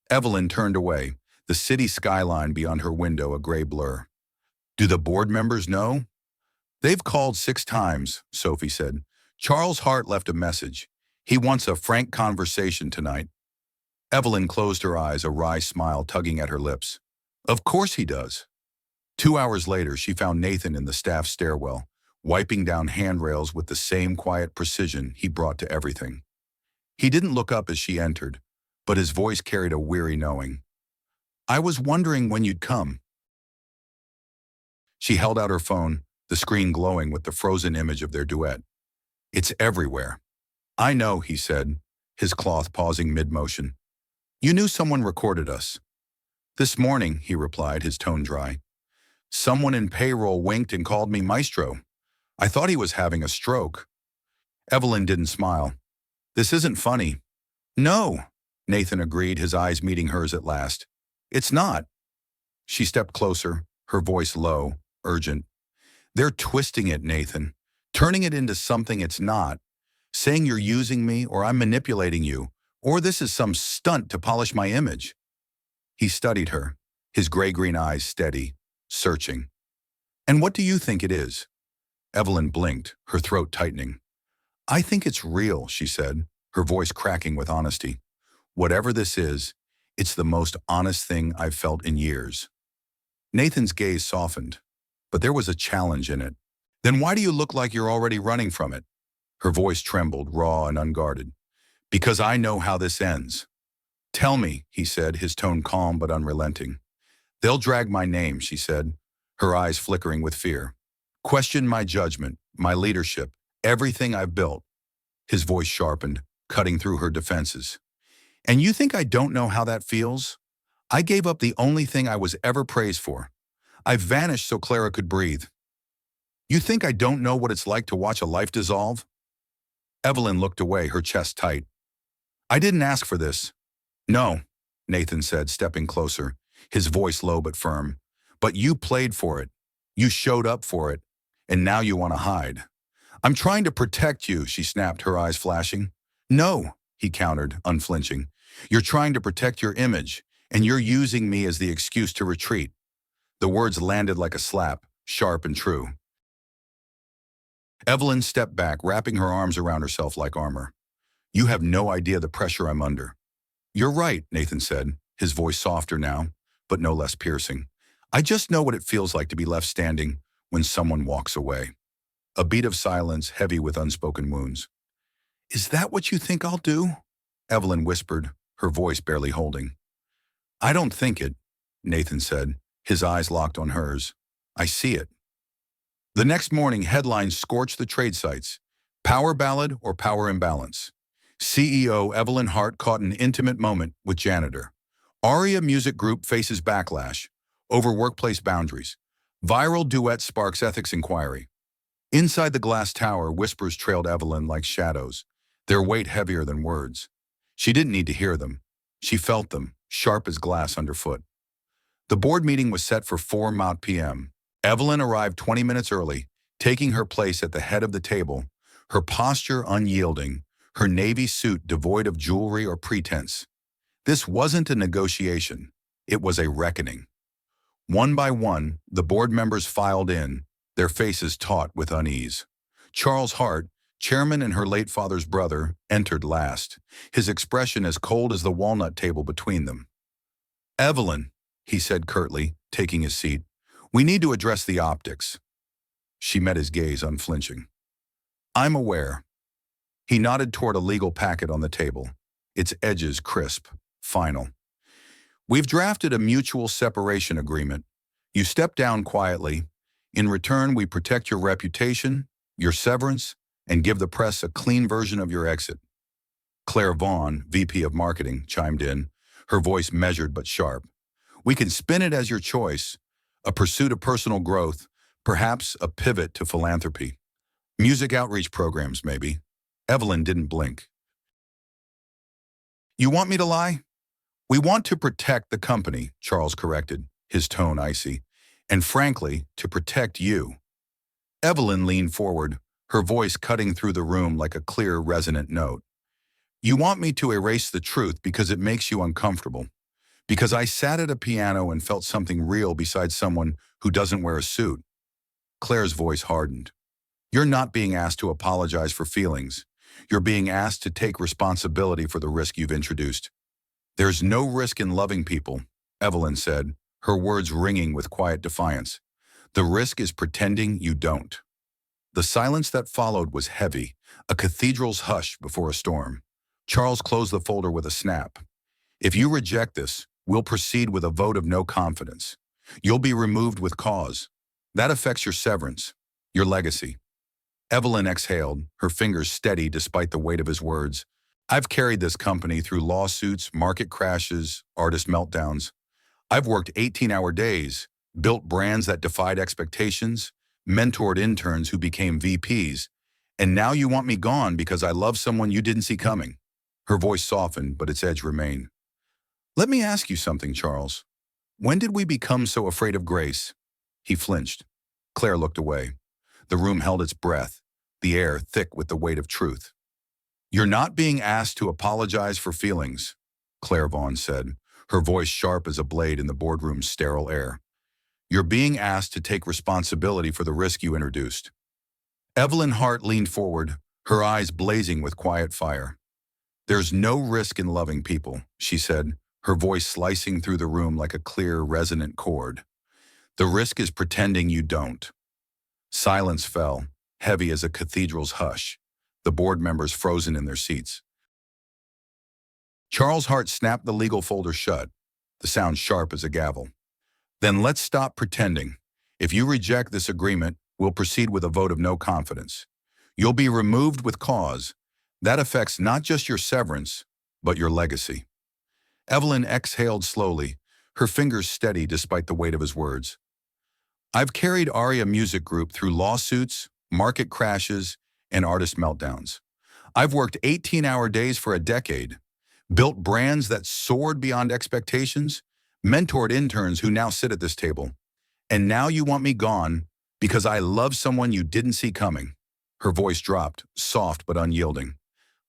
Evelyn turned away, the city skyline beyond her window a gray blur. "Do the board members know?" "They've called 6 times, Sophie said. "Charles Hart left a message. He wants a frank conversation tonight." Evelyn closed her eyes, a wry smile tugging at her lips. "Of course he does." 2 hours later, she found Nathan in the staff stairwell, wiping down handrails with the same quiet precision he brought to everything. He didn't look up as she entered, but his voice carried a weary knowing. "I was wondering when you'd come." She held out her phone, the screen glowing with the frozen image of their duet. "It's everywhere." "I know," he said, his cloth pausing mid-motion. "You knew someone recorded us." "This morning," he replied, his tone dry. "Someone in payroll winked and called me maestro. I thought he was having a stroke." Evelyn didn't smile. "This isn't funny." "No," Nathan agreed, his eyes meeting hers at last. "It's not." She stepped closer, her voice low, urgent. "They're twisting it, Nathan, turning it into something it's not, saying you're using me or I'm manipulating you, or this is some stunt to polish my image." He studied her, his gray-green eyes steady, searching. "And what do you think it is?" Evelyn blinked, her throat tightening. "I think it's real," she said, her voice cracking with honesty. "Whatever this is, it's the most honest thing I've felt in years." Nathan's gaze softened, but there was a challenge in it. "Then why do you look like you're already running from it?" Her voice trembled, raw and unguarded. "Because I know how this ends." "Tell me," he said, his tone calm but unrelenting. "They'll drag my name," she said, her eyes flickering with fear. "Question my judgment, my leadership, everything I've built." His voice sharpened, cutting through her defenses. "And you think I don't know how that feels? I gave up the only thing I was ever praised for. I vanished so Clara could breathe. You think I don't know what it's like to watch a life dissolve?" Evelyn looked away, her chest tight. "I didn't ask for this." "No," Nathan said, stepping closer, his voice low but firm. "But you played for it. You showed up for it. And now you want to hide." "I'm trying to protect you," she snapped, her eyes flashing. "No," he countered, unflinching. "You're trying to protect your image, and you're using me as the excuse to retreat." The words landed like a slap, sharp and true. Evelyn stepped back, wrapping her arms around herself like armor. You have no idea the pressure I'm under. You're right, Nathan said, his voice softer now, but no less piercing. I just know what it feels like to be left standing when someone walks away. A beat of silence, heavy with unspoken wounds. Is that what you think I'll do? Evelyn whispered, her voice barely holding. I don't think it, Nathan said, his eyes locked on hers. I see it. The next morning, headlines scorched the trade sites. Power ballad or power imbalance. CEO Evelyn Hart caught an intimate moment with Janitor. Aria Music Group faces backlash over workplace boundaries. Viral duet sparks ethics inquiry. Inside the glass tower, whispers trailed Evelyn like shadows, their weight heavier than words. She didn't need to hear them. She felt them, sharp as glass underfoot. The board meeting was set for 4 p.m. Evelyn arrived 20 minutes early, taking her place at the head of the table, her posture unyielding, her navy suit devoid of jewelry or pretense. This wasn't a negotiation. It was a reckoning. One by one, the board members filed in, their faces taut with unease. Charles Hart, chairman and her late father's brother, entered last, his expression as cold as the walnut table between them. Evelyn, he said curtly, taking his seat, we need to address the optics. She met his gaze unflinching. I'm aware. He nodded toward a legal packet on the table, its edges crisp, final. We've drafted a mutual separation agreement. You step down quietly. In return, we protect your reputation, your severance, and give the press a clean version of your exit. Claire Vaughn, VP of Marketing, chimed in, her voice measured but sharp. We can spin it as your choice, a pursuit of personal growth, perhaps a pivot to philanthropy. Music outreach programs, maybe. Evelyn didn't blink. You want me to lie? We want to protect the company, Charles corrected, his tone icy, and frankly, to protect you. Evelyn leaned forward, her voice cutting through the room like a clear, resonant note. You want me to erase the truth because it makes you uncomfortable, because I sat at a piano and felt something real beside someone who doesn't wear a suit. Claire's voice hardened. You're not being asked to apologize for feelings. You're being asked to take responsibility for the risk you've introduced. There's no risk in loving people, Evelyn said, her words ringing with quiet defiance. The risk is pretending you don't. The silence that followed was heavy, a cathedral's hush before a storm. Charles closed the folder with a snap. If you reject this, we'll proceed with a vote of no confidence. You'll be removed with cause. That affects your severance, your legacy. Evelyn exhaled, her fingers steady despite the weight of his words. I've carried this company through lawsuits, market crashes, artist meltdowns. I've worked 18-hour days, built brands that defied expectations, mentored interns who became VPs, and now you want me gone because I love someone you didn't see coming. Her voice softened, but its edge remained. Let me ask you something, Charles. When did we become so afraid of grace? He flinched. Claire looked away. The room held its breath, the air thick with the weight of truth. You're not being asked to apologize for feelings, Claire Vaughn said, her voice sharp as a blade in the boardroom's sterile air. You're being asked to take responsibility for the risk you introduced. Evelyn Hart leaned forward, her eyes blazing with quiet fire. There's no risk in loving people, she said, her voice slicing through the room like a clear, resonant chord. The risk is pretending you don't. Silence fell, heavy as a cathedral's hush, the board members frozen in their seats. Charles Hart snapped the legal folder shut, the sound sharp as a gavel. Then let's stop pretending. If you reject this agreement, we'll proceed with a vote of no confidence. You'll be removed with cause. That affects not just your severance, but your legacy. Evelyn exhaled slowly, her fingers steady despite the weight of his words. I've carried Aria Music Group through lawsuits, market crashes, and artist meltdowns. I've worked 18-hour days for a decade, built brands that soared beyond expectations, mentored interns who now sit at this table. And now you want me gone because I love someone you didn't see coming. Her voice dropped, soft but unyielding.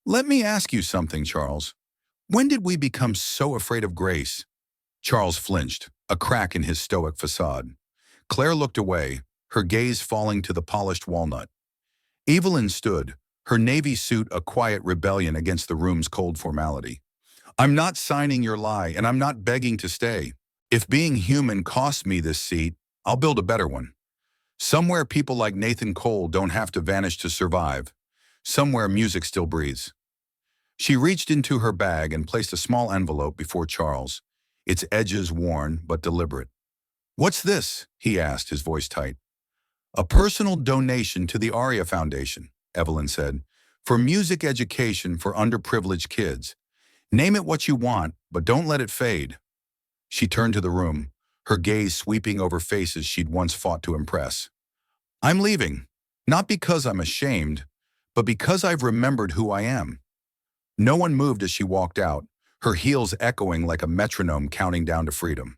Let me ask you something, Charles. When did we become so afraid of grace? Charles flinched, a crack in his stoic facade. Claire looked away, her gaze falling to the polished walnut. Evelyn stood, her navy suit a quiet rebellion against the room's cold formality. I'm not signing your lie, and I'm not begging to stay. If being human costs me this seat, I'll build a better one. Somewhere people like Nathan Cole don't have to vanish to survive. Somewhere music still breathes. She reached into her bag and placed a small envelope before Charles, its edges worn but deliberate. What's this? He asked, his voice tight. A personal donation to the Aria Foundation, Evelyn said, for music education for underprivileged kids. Name it what you want, but don't let it fade. She turned to the room, her gaze sweeping over faces she'd once fought to impress. I'm leaving, not because I'm ashamed, but because I've remembered who I am. No one moved as she walked out, her heels echoing like a metronome counting down to freedom.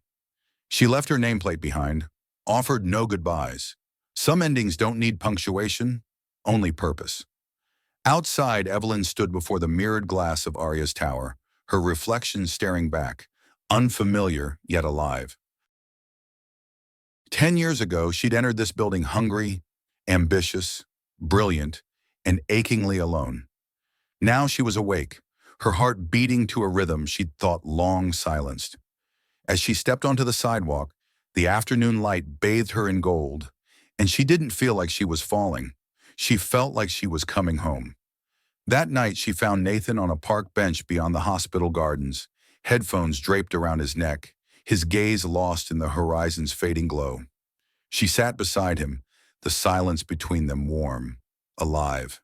She left her nameplate behind, offered no goodbyes. Some endings don't need punctuation, only purpose. Outside, Evelyn stood before the mirrored glass of Aria's tower, her reflection staring back, unfamiliar yet alive. 10 years ago, she'd entered this building hungry, ambitious, brilliant, and achingly alone. Now she was awake, her heart beating to a rhythm she'd thought long silenced. As she stepped onto the sidewalk, the afternoon light bathed her in gold, and she didn't feel like she was falling. She felt like she was coming home. That night, she found Nathan on a park bench beyond the hospital gardens, headphones draped around his neck, his gaze lost in the horizon's fading glow. She sat beside him, the silence between them warm, alive.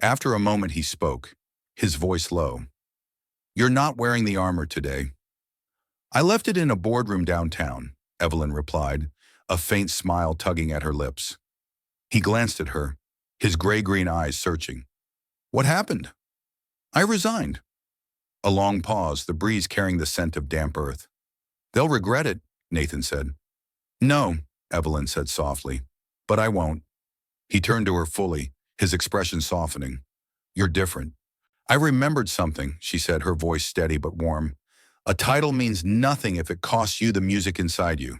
After a moment, he spoke, his voice low. You're not wearing the armor today. I left it in a boardroom downtown, Evelyn replied, a faint smile tugging at her lips. He glanced at her, his gray-green eyes searching. What happened? I resigned. A long pause, the breeze carrying the scent of damp earth. They'll regret it, Nathan said. No, Evelyn said softly, but I won't. He turned to her fully, his expression softening. You're different. I remembered something, she said, her voice steady but warm. A title means nothing if it costs you the music inside you.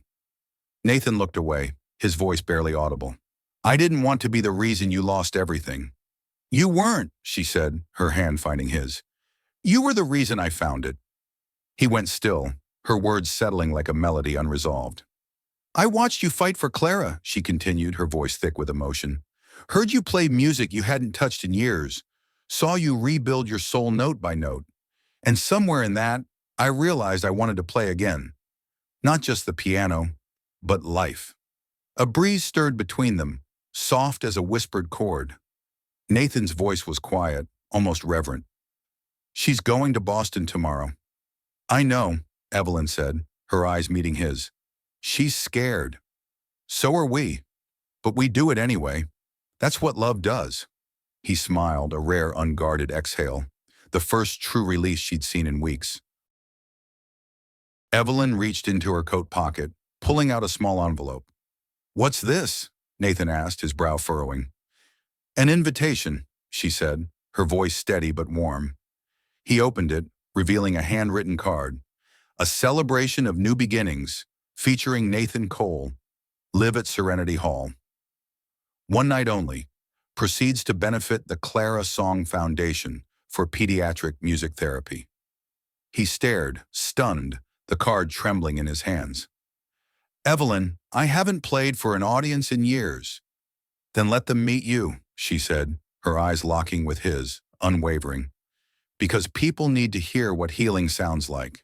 Nathan looked away, his voice barely audible. I didn't want to be the reason you lost everything. You weren't, she said, her hand finding his. You were the reason I found it. He went still, her words settling like a melody unresolved. I watched you fight for Clara, she continued, her voice thick with emotion. Heard you play music you hadn't touched in years. Saw you rebuild your soul note by note. And somewhere in that, I realized I wanted to play again. Not just the piano, but life. A breeze stirred between them, soft as a whispered chord. Nathan's voice was quiet, almost reverent. She's going to Boston tomorrow. I know, Evelyn said, her eyes meeting his. She's scared. So are we. But we do it anyway. That's what love does. He smiled, a rare, unguarded exhale, the first true release she'd seen in weeks. Evelyn reached into her coat pocket, pulling out a small envelope. What's this? Nathan asked, his brow furrowing. An invitation, she said, her voice steady but warm. He opened it, revealing a handwritten card. A celebration of new beginnings, featuring Nathan Cole. Live at Serenity Hall. One night only. Proceeds to benefit the Clara Song Foundation for pediatric music therapy. He stared, stunned, the card trembling in his hands. Evelyn, I haven't played for an audience in years. Then let them meet you, she said, her eyes locking with his, unwavering. Because people need to hear what healing sounds like.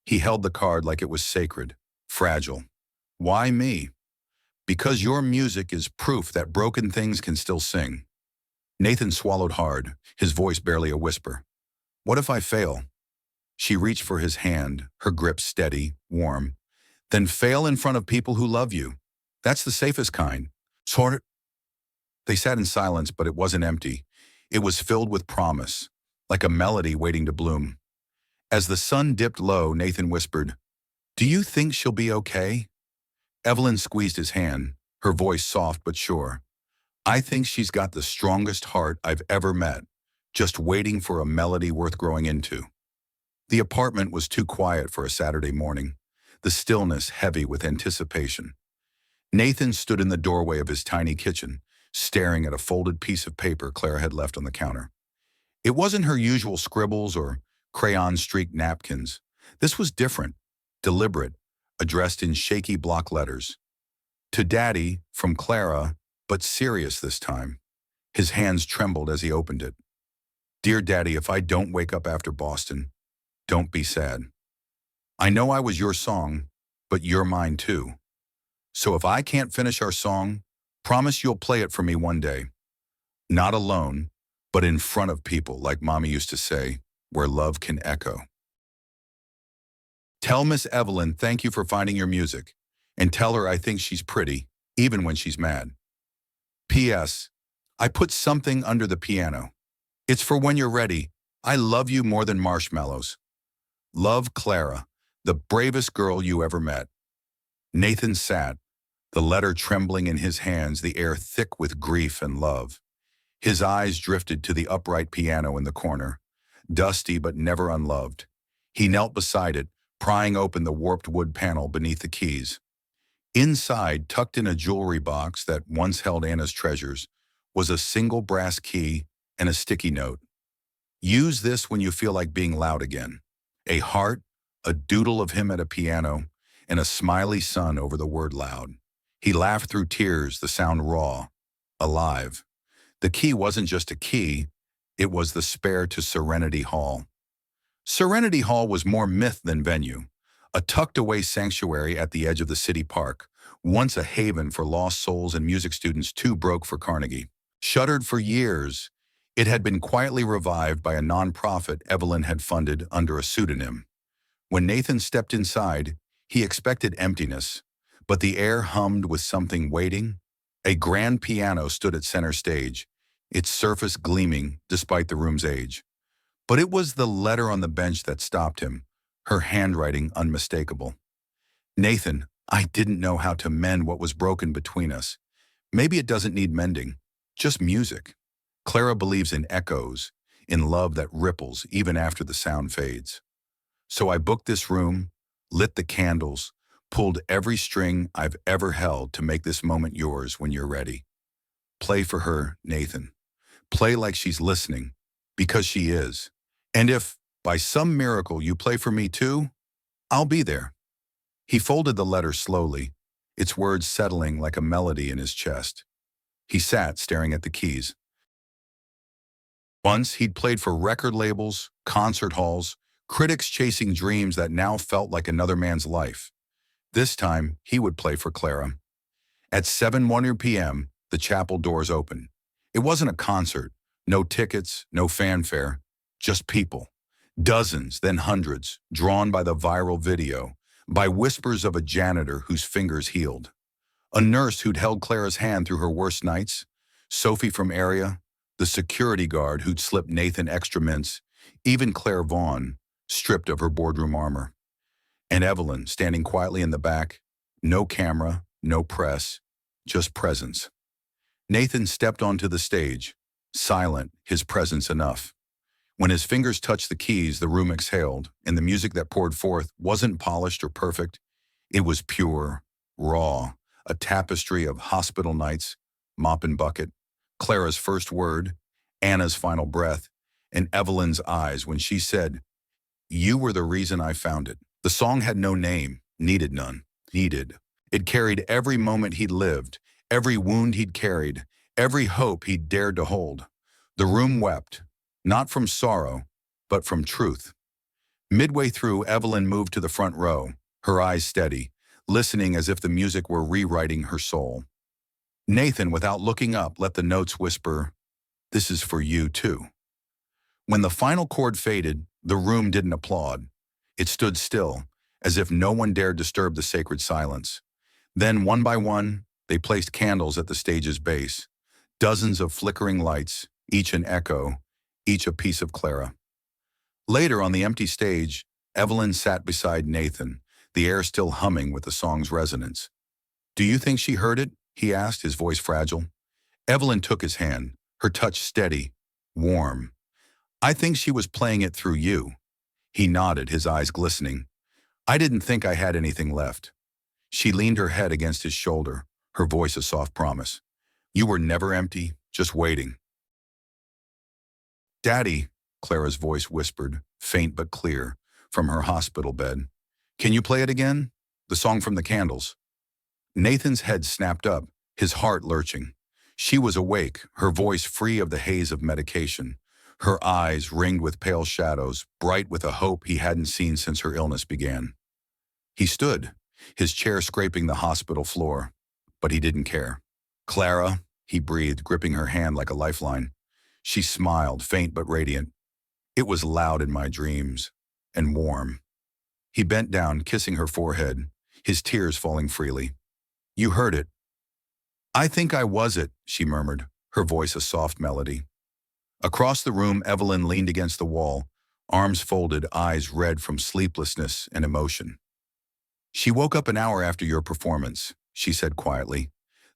He held the card like it was sacred, fragile. Why me? Because your music is proof that broken things can still sing. Nathan swallowed hard, his voice barely a whisper. What if I fail? She reached for his hand, her grip steady, warm. Then fail in front of people who love you. That's the safest kind. Sort of. They sat in silence, but it wasn't empty. It was filled with promise, like a melody waiting to bloom. As the sun dipped low, Nathan whispered, Do you think she'll be okay? Evelyn squeezed his hand, her voice soft but sure. I think she's got the strongest heart I've ever met, just waiting for a melody worth growing into. The apartment was too quiet for a Saturday morning, the stillness heavy with anticipation. Nathan stood in the doorway of his tiny kitchen, staring at a folded piece of paper Clara had left on the counter. It wasn't her usual scribbles or crayon-streaked napkins. This was different, deliberate, addressed in shaky block letters. To Daddy, from Clara, but serious this time. His hands trembled as he opened it. Dear Daddy, if I don't wake up after Boston, don't be sad. I know I was your song, but you're mine too. So if I can't finish our song, promise you'll play it for me one day. Not alone, but in front of people, like Mommy used to say, where love can echo. Tell Miss Evelyn thank you for finding your music, and tell her I think she's pretty, even when she's mad. P.S. I put something under the piano. It's for when you're ready. I love you more than marshmallows. Love, Clara, the bravest girl you ever met. Nathan sat, the letter trembling in his hands, the air thick with grief and love. His eyes drifted to the upright piano in the corner, dusty but never unloved. He knelt beside it, prying open the warped wood panel beneath the keys. Inside, tucked in a jewelry box that once held Anna's treasures, was a single brass key and a sticky note. Use this when you feel like being loud again. A heart, a doodle of him at a piano, and a smiley sun over the word loud. He laughed through tears, the sound raw, alive. The key wasn't just a key, it was the spare to Serenity Hall. Serenity Hall was more myth than venue, a tucked-away sanctuary at the edge of the city park, once a haven for lost souls and music students too broke for Carnegie. Shuttered for years, it had been quietly revived by a nonprofit Evelyn had funded under a pseudonym. When Nathan stepped inside, he expected emptiness, but the air hummed with something waiting. A grand piano stood at center stage, its surface gleaming despite the room's age. But it was the letter on the bench that stopped him, her handwriting unmistakable. Nathan, I didn't know how to mend what was broken between us. Maybe it doesn't need mending, just music. Clara believes in echoes, in love that ripples even after the sound fades. So I booked this room, lit the candles, pulled every string I've ever held to make this moment yours when you're ready. Play for her, Nathan. Play like she's listening, because she is. And if, by some miracle, you play for me too, I'll be there. He folded the letter slowly, its words settling like a melody in his chest. He sat staring at the keys. Once he'd played for record labels, concert halls, critics chasing dreams that now felt like another man's life. This time, he would play for Clara. At 7:01 p.m., the chapel doors opened. It wasn't a concert, no tickets, no fanfare, just people. Dozens, then hundreds, drawn by the viral video, by whispers of a janitor whose fingers healed. A nurse who'd held Clara's hand through her worst nights, Sophie from area, the security guard who'd slipped Nathan extra mints, even Claire Vaughn, stripped of her boardroom armor. And Evelyn, standing quietly in the back, no camera, no press, just presence. Nathan stepped onto the stage, silent, his presence enough. When his fingers touched the keys, the room exhaled, and the music that poured forth wasn't polished or perfect. It was pure, raw, a tapestry of hospital nights, mop and bucket, Clara's first word, Anna's final breath, and Evelyn's eyes when she said, "You were the reason I found it." The song had no name, needed none, needed. It carried every moment he'd lived, every wound he'd carried, every hope he'd dared to hold. The room wept, not from sorrow, but from truth. Midway through, Evelyn moved to the front row, her eyes steady, listening as if the music were rewriting her soul. Nathan, without looking up, let the notes whisper, "This is for you, too." When the final chord faded, the room didn't applaud. It stood still, as if no one dared disturb the sacred silence. Then, one by one, they placed candles at the stage's base, dozens of flickering lights, each an echo, each a piece of Clara. Later, on the empty stage, Evelyn sat beside Nathan, the air still humming with the song's resonance. "Do you think she heard it?" he asked, his voice fragile. Evelyn took his hand, her touch steady, warm. "I think she was playing it through you." He nodded, his eyes glistening. "I didn't think I had anything left." She leaned her head against his shoulder, her voice a soft promise. You were never empty, just waiting. Daddy, Clara's voice whispered, faint but clear, from her hospital bed. Can you play it again? The song from the candles. Nathan's head snapped up, his heart lurching. She was awake, her voice free of the haze of medication, her eyes ringed with pale shadows, bright with a hope he hadn't seen since her illness began. He stood, his chair scraping the hospital floor, but he didn't care. Clara, he breathed, gripping her hand like a lifeline. She smiled, faint but radiant. It was loud in my dreams, and warm. He bent down, kissing her forehead, his tears falling freely. You heard it. I think I was it, she murmured, her voice a soft melody. Across the room, Evelyn leaned against the wall, arms folded, eyes red from sleeplessness and emotion. She woke up an hour after your performance, she said quietly.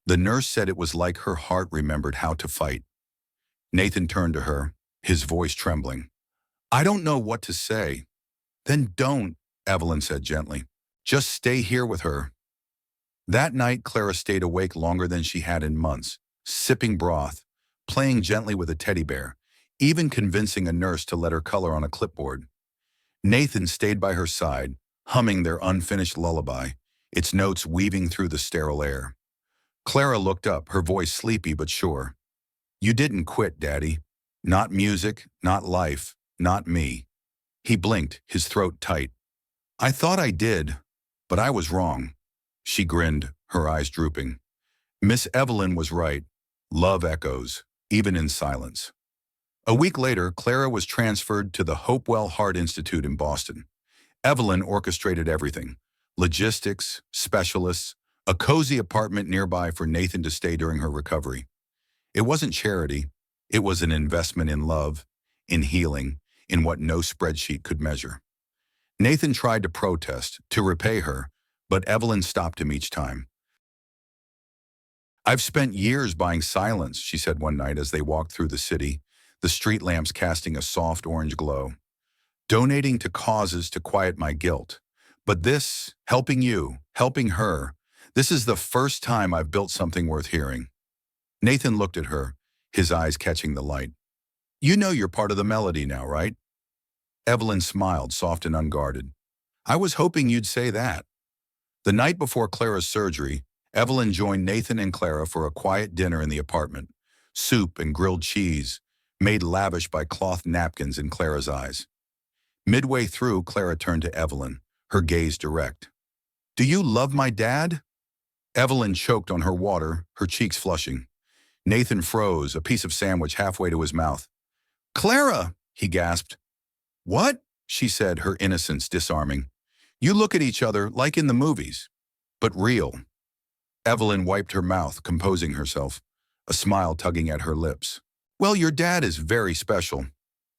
The nurse said it was like her heart remembered how to fight. Nathan turned to her, his voice trembling. I don't know what to say. Then don't, Evelyn said gently. Just stay here with her. That night, Clara stayed awake longer than she had in months, sipping broth, playing gently with a teddy bear, even convincing a nurse to let her color on a clipboard. Nathan stayed by her side, humming their unfinished lullaby, its notes weaving through the sterile air. Clara looked up, her voice sleepy but sure. You didn't quit, Daddy. Not music, not life, not me. He blinked, his throat tight. I thought I did, but I was wrong. She grinned, her eyes drooping. Miss Evelyn was right. Love echoes, even in silence. A week later, Clara was transferred to the Hopewell Heart Institute in Boston. Evelyn orchestrated everything. Logistics, specialists, a cozy apartment nearby for Nathan to stay during her recovery. It wasn't charity. It was an investment in love, in healing, in what no spreadsheet could measure. Nathan tried to protest, to repay her, but Evelyn stopped him each time. I've spent years buying silence, she said one night as they walked through the city, the street lamps casting a soft orange glow. Donating to causes to quiet my guilt. But this, helping you, helping her, this is the first time I've built something worth hearing. Nathan looked at her, his eyes catching the light. You know you're part of the melody now, right? Evelyn smiled, soft and unguarded. I was hoping you'd say that. The night before Clara's surgery, Evelyn joined Nathan and Clara for a quiet dinner in the apartment. Soup and grilled cheese, made lavish by cloth napkins in Clara's eyes. Midway through, Clara turned to Evelyn, her gaze direct. Do you love my dad? Evelyn choked on her water, her cheeks flushing. Nathan froze, a piece of sandwich halfway to his mouth. Clara, he gasped. What? She said, her innocence disarming. You look at each other like in the movies, but real. Evelyn wiped her mouth, composing herself, a smile tugging at her lips. Well, your dad is very special.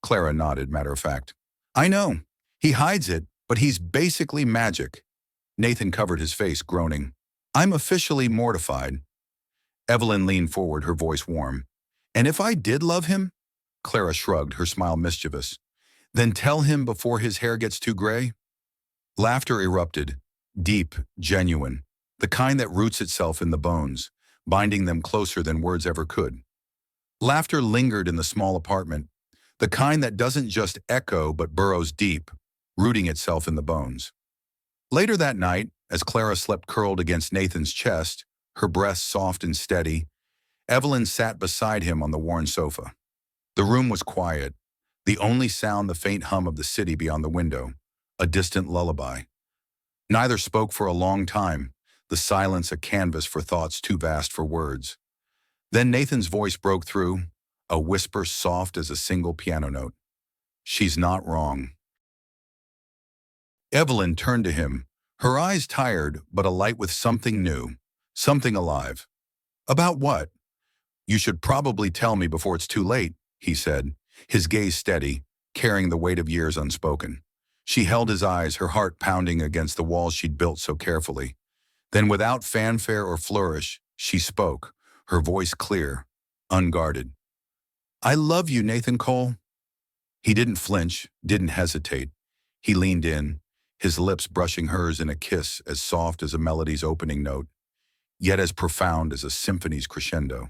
Clara nodded, matter of fact. I know. He hides it, but he's basically magic. Nathan covered his face, groaning. I'm officially mortified. Evelyn leaned forward, her voice warm. And if I did love him? Clara shrugged, her smile mischievous. Then tell him before his hair gets too gray? Laughter erupted, deep, genuine, the kind that roots itself in the bones, binding them closer than words ever could. Laughter lingered in the small apartment, the kind that doesn't just echo but burrows deep, rooting itself in the bones. Later that night, as Clara slept curled against Nathan's chest, her breath soft and steady, Evelyn sat beside him on the worn sofa. The room was quiet, the only sound the faint hum of the city beyond the window, a distant lullaby. Neither spoke for a long time, the silence a canvas for thoughts too vast for words. Then Nathan's voice broke through, a whisper soft as a single piano note. She's not wrong. Evelyn turned to him, her eyes tired but alight with something new, something alive. About what? You should probably tell me before it's too late, he said, his gaze steady, carrying the weight of years unspoken. She held his eyes, her heart pounding against the walls she'd built so carefully. Then without fanfare or flourish, she spoke, her voice clear, unguarded. I love you, Nathan Cole. He didn't flinch, didn't hesitate. He leaned in, his lips brushing hers in a kiss as soft as a melody's opening note, yet as profound as a symphony's crescendo.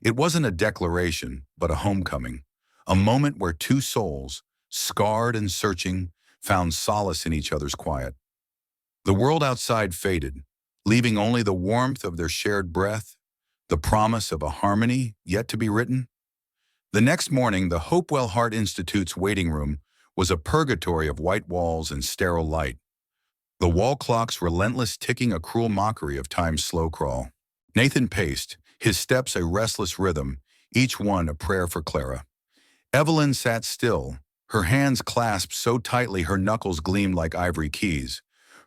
It wasn't a declaration, but a homecoming, a moment where two souls, scarred and searching, found solace in each other's quiet. The world outside faded, leaving only the warmth of their shared breath, the promise of a harmony yet to be written. The next morning, the Hopewell Heart Institute's waiting room was a purgatory of white walls and sterile light, the wall clock's relentless ticking a cruel mockery of time's slow crawl. Nathan paced, his steps a restless rhythm, each one a prayer for Clara. Evelyn sat still, her hands clasped so tightly her knuckles gleamed like ivory keys,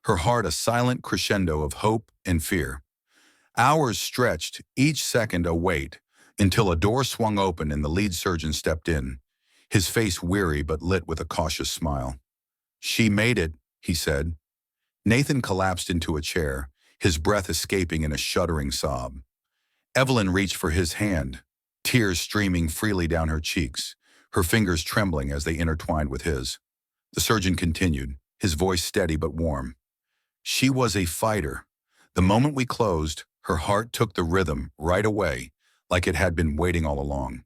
her heart a silent crescendo of hope and fear. Hours stretched, each second a wait, until a door swung open and the lead surgeon stepped in, his face weary but lit with a cautious smile. "She made it," he said. Nathan collapsed into a chair, his breath escaping in a shuddering sob. Evelyn reached for his hand, tears streaming freely down her cheeks, her fingers trembling as they intertwined with his. The surgeon continued, his voice steady but warm. "She was a fighter. The moment we closed, her heart took the rhythm right away, like it had been waiting all along."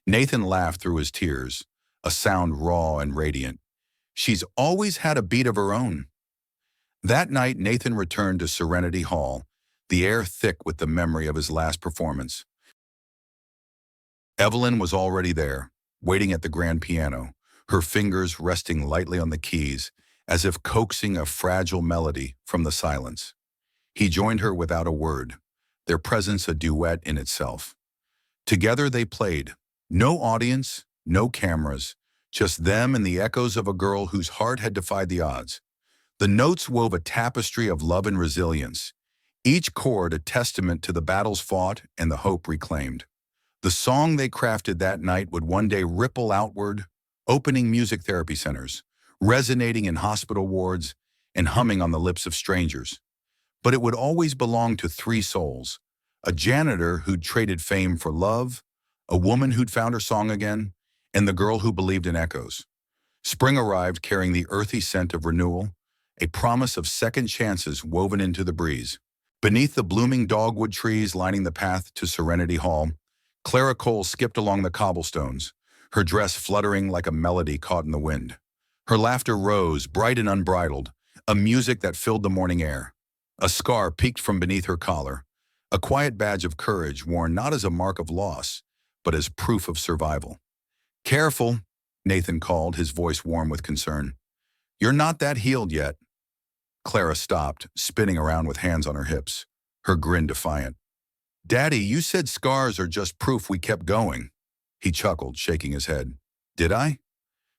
Nathan laughed through his tears, a sound raw and radiant. "She's always had a beat of her own." That night, Nathan returned to Serenity Hall, the air thick with the memory of his last performance. Evelyn was already there, waiting at the grand piano, her fingers resting lightly on the keys, as if coaxing a fragile melody from the silence. He joined her without a word, their presence a duet in itself. Together they played. No audience, no cameras, just them and the echoes of a girl whose heart had defied the odds. The notes wove a tapestry of love and resilience, each chord a testament to the battles fought and the hope reclaimed. The song they crafted that night would one day ripple outward, opening music therapy centers, resonating in hospital wards, and humming on the lips of strangers. But it would always belong to three souls: a janitor who'd traded fame for love, a woman who'd found her song again, and the girl who believed in echoes. Spring arrived carrying the earthy scent of renewal, a promise of second chances woven into the breeze. Beneath the blooming dogwood trees lining the path to Serenity Hall, Clara Cole skipped along the cobblestones, her dress fluttering like a melody caught in the wind. Her laughter rose, bright and unbridled, a music that filled the morning air. A scar peeked from beneath her collar, a quiet badge of courage worn not as a mark of loss, but as proof of survival. "Careful," Nathan called, his voice warm with concern. "You're not that healed yet." Clara stopped, spinning around with hands on her hips, her grin defiant. "Daddy, you said scars are just proof we kept going." He chuckled, shaking his head. "Did I?"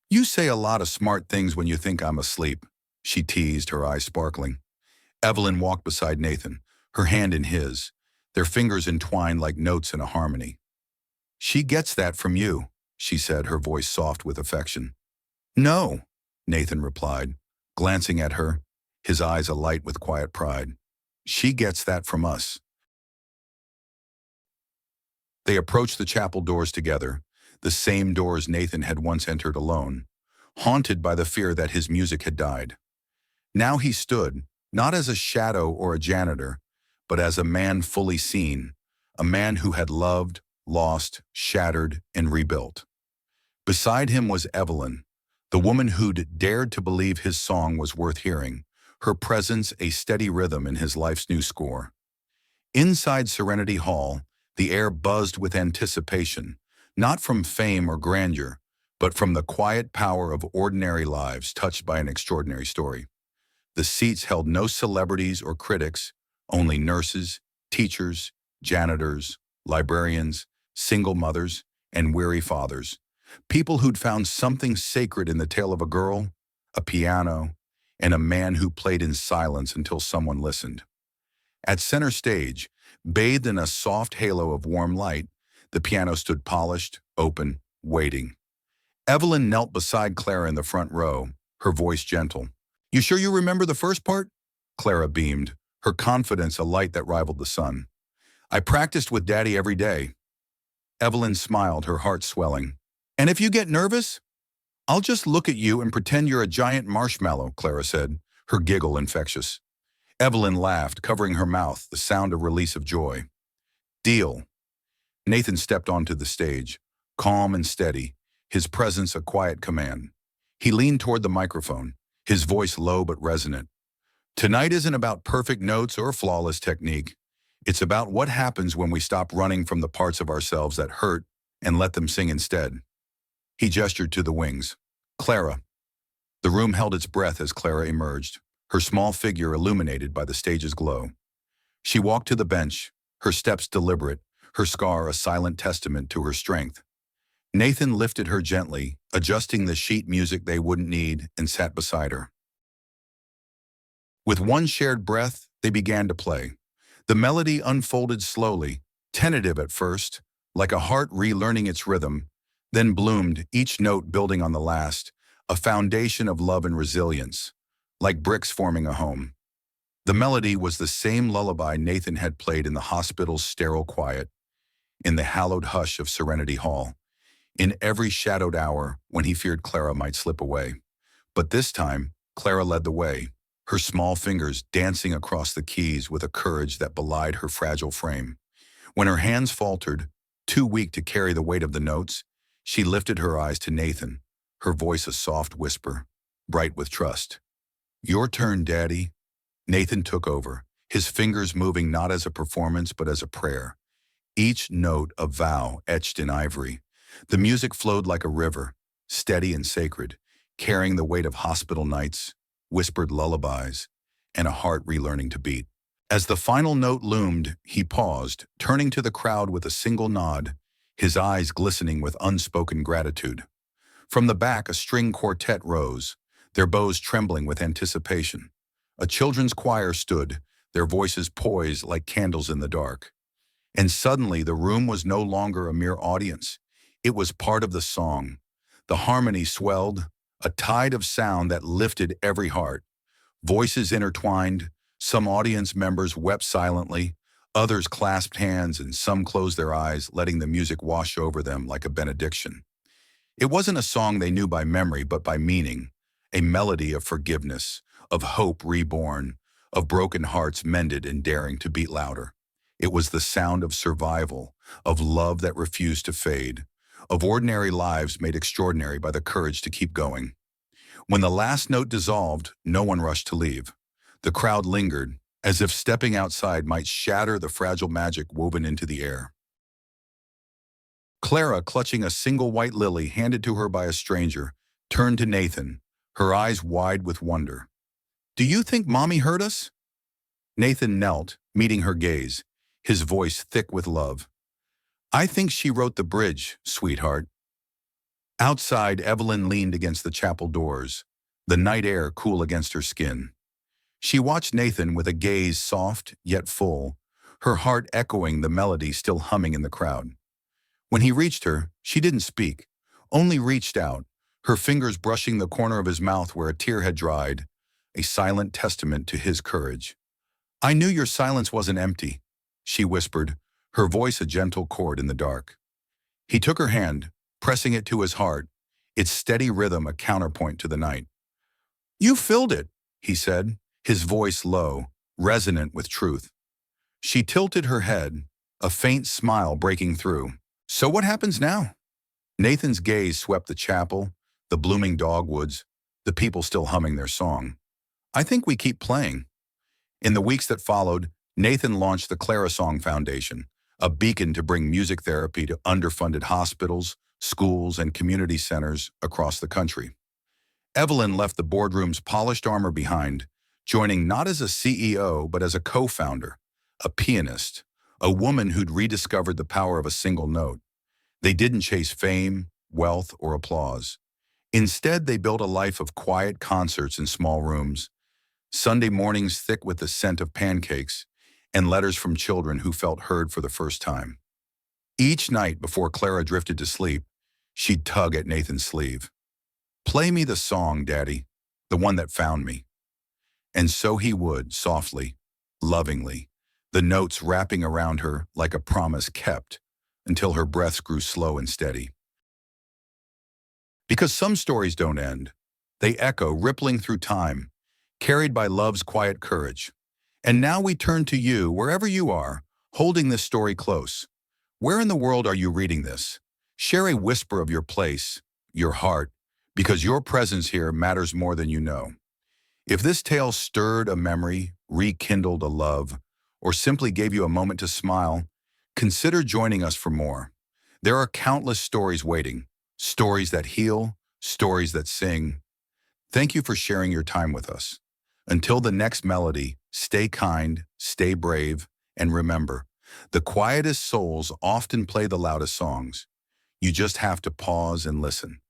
"You say a lot of smart things when you think I'm asleep," she teased, her eyes sparkling. Evelyn walked beside Nathan, her hand in his, their fingers entwined like notes in a harmony. "She gets that from you," she said, her voice soft with affection. "No," Nathan replied, glancing at her, his eyes alight with quiet pride. "She gets that from us." They approached the chapel doors together, the same doors Nathan had once entered alone, haunted by the fear that his music had died. Now he stood, not as a shadow or a janitor, but as a man fully seen, a man who had loved, lost, shattered, and rebuilt. Beside him was Evelyn, the woman who'd dared to believe his song was worth hearing, her presence a steady rhythm in his life's new score. Inside Serenity Hall, the air buzzed with anticipation, not from fame or grandeur, but from the quiet power of ordinary lives touched by an extraordinary story. The seats held no celebrities or critics, only nurses, teachers, janitors, librarians, single mothers, and weary fathers. People who'd found something sacred in the tale of a girl, a piano, and a man who played in silence until someone listened. At center stage, bathed in a soft halo of warm light, the piano stood polished, open, waiting. Evelyn knelt beside Clara in the front row, her voice gentle. "You sure you remember the first part?" Clara beamed, her confidence a light that rivaled the sun. "I practiced with Daddy every day." Evelyn smiled, her heart swelling. "And if you get nervous, I'll just look at you and pretend you're a giant marshmallow," Clara said, her giggle infectious. Evelyn laughed, covering her mouth, the sound of release of joy. "Deal." Nathan stepped onto the stage, calm and steady, his presence a quiet command. He leaned toward the microphone, his voice low but resonant. Tonight isn't about perfect notes or flawless technique. It's about what happens when we stop running from the parts of ourselves that hurt and let them sing instead. He gestured to the wings. Clara. The room held its breath as Clara emerged, her small figure illuminated by the stage's glow. She walked to the bench, her steps deliberate, her scar a silent testament to her strength. Nathan lifted her gently, adjusting the sheet music they wouldn't need, and sat beside her. With one shared breath, they began to play. The melody unfolded slowly, tentative at first, like a heart relearning its rhythm, then bloomed, each note building on the last, a foundation of love and resilience, like bricks forming a home. The melody was the same lullaby Nathan had played in the hospital's sterile quiet, in the hallowed hush of Serenity Hall, in every shadowed hour when he feared Clara might slip away. But this time, Clara led the way, her small fingers dancing across the keys with a courage that belied her fragile frame. When her hands faltered, too weak to carry the weight of the notes, she lifted her eyes to Nathan, her voice a soft whisper, bright with trust. Your turn, Daddy. Nathan took over, his fingers moving not as a performance but as a prayer, each note a vow etched in ivory. The music flowed like a river, steady and sacred, carrying the weight of hospital nights, whispered lullabies, and a heart relearning to beat. As the final note loomed, he paused, turning to the crowd with a single nod, his eyes glistening with unspoken gratitude. From the back, a string quartet rose, their bows trembling with anticipation. A children's choir stood, their voices poised like candles in the dark. And suddenly, the room was no longer a mere audience. It was part of the song. The harmony swelled, a tide of sound that lifted every heart. Voices intertwined, some audience members wept silently, others clasped hands, and some closed their eyes, letting the music wash over them like a benediction. It wasn't a song they knew by memory, but by meaning, a melody of forgiveness, of hope reborn, of broken hearts mended and daring to beat louder. It was the sound of survival, of love that refused to fade, of ordinary lives made extraordinary by the courage to keep going. When the last note dissolved, no one rushed to leave. The crowd lingered, as if stepping outside might shatter the fragile magic woven into the air. Clara, clutching a single white lily handed to her by a stranger, turned to Nathan, her eyes wide with wonder. Do you think Mommy heard us? Nathan knelt, meeting her gaze, his voice thick with love. I think she wrote the bridge, sweetheart. Outside, Evelyn leaned against the chapel doors, the night air cool against her skin. She watched Nathan with a gaze soft yet full, her heart echoing the melody still humming in the crowd. When he reached her, she didn't speak, only reached out, her fingers brushing the corner of his mouth where a tear had dried, a silent testament to his courage. I knew your silence wasn't empty, she whispered, her voice a gentle chord in the dark. He took her hand, pressing it to his heart, its steady rhythm a counterpoint to the night. You filled it, he said, his voice low, resonant with truth. She tilted her head, a faint smile breaking through. So what happens now? Nathan's gaze swept the chapel, the blooming dogwoods, the people still humming their song. I think we keep playing. In the weeks that followed, Nathan launched the Clara Song Foundation, a beacon to bring music therapy to underfunded hospitals, schools, and community centers across the country. Evelyn left the boardroom's polished armor behind, joining not as a CEO but as a co-founder, a pianist, a woman who'd rediscovered the power of a single note. They didn't chase fame, wealth, or applause. Instead, they built a life of quiet concerts in small rooms, Sunday mornings thick with the scent of pancakes, and letters from children who felt heard for the first time. Each night before Clara drifted to sleep, she'd tug at Nathan's sleeve. Play me the song, Daddy, the one that found me. And so he would, softly, lovingly, the notes wrapping around her like a promise kept, until her breaths grew slow and steady. Because some stories don't end, they echo, rippling through time, carried by love's quiet courage. And now we turn to you, wherever you are, holding this story close. Where in the world are you reading this? Share a whisper of your place, your heart, because your presence here matters more than you know. If this tale stirred a memory, rekindled a love, or simply gave you a moment to smile, consider joining us for more. There are countless stories waiting, stories that heal, stories that sing. Thank you for sharing your time with us. Until the next melody, stay kind, stay brave, and remember, the quietest souls often play the loudest songs. You just have to pause and listen.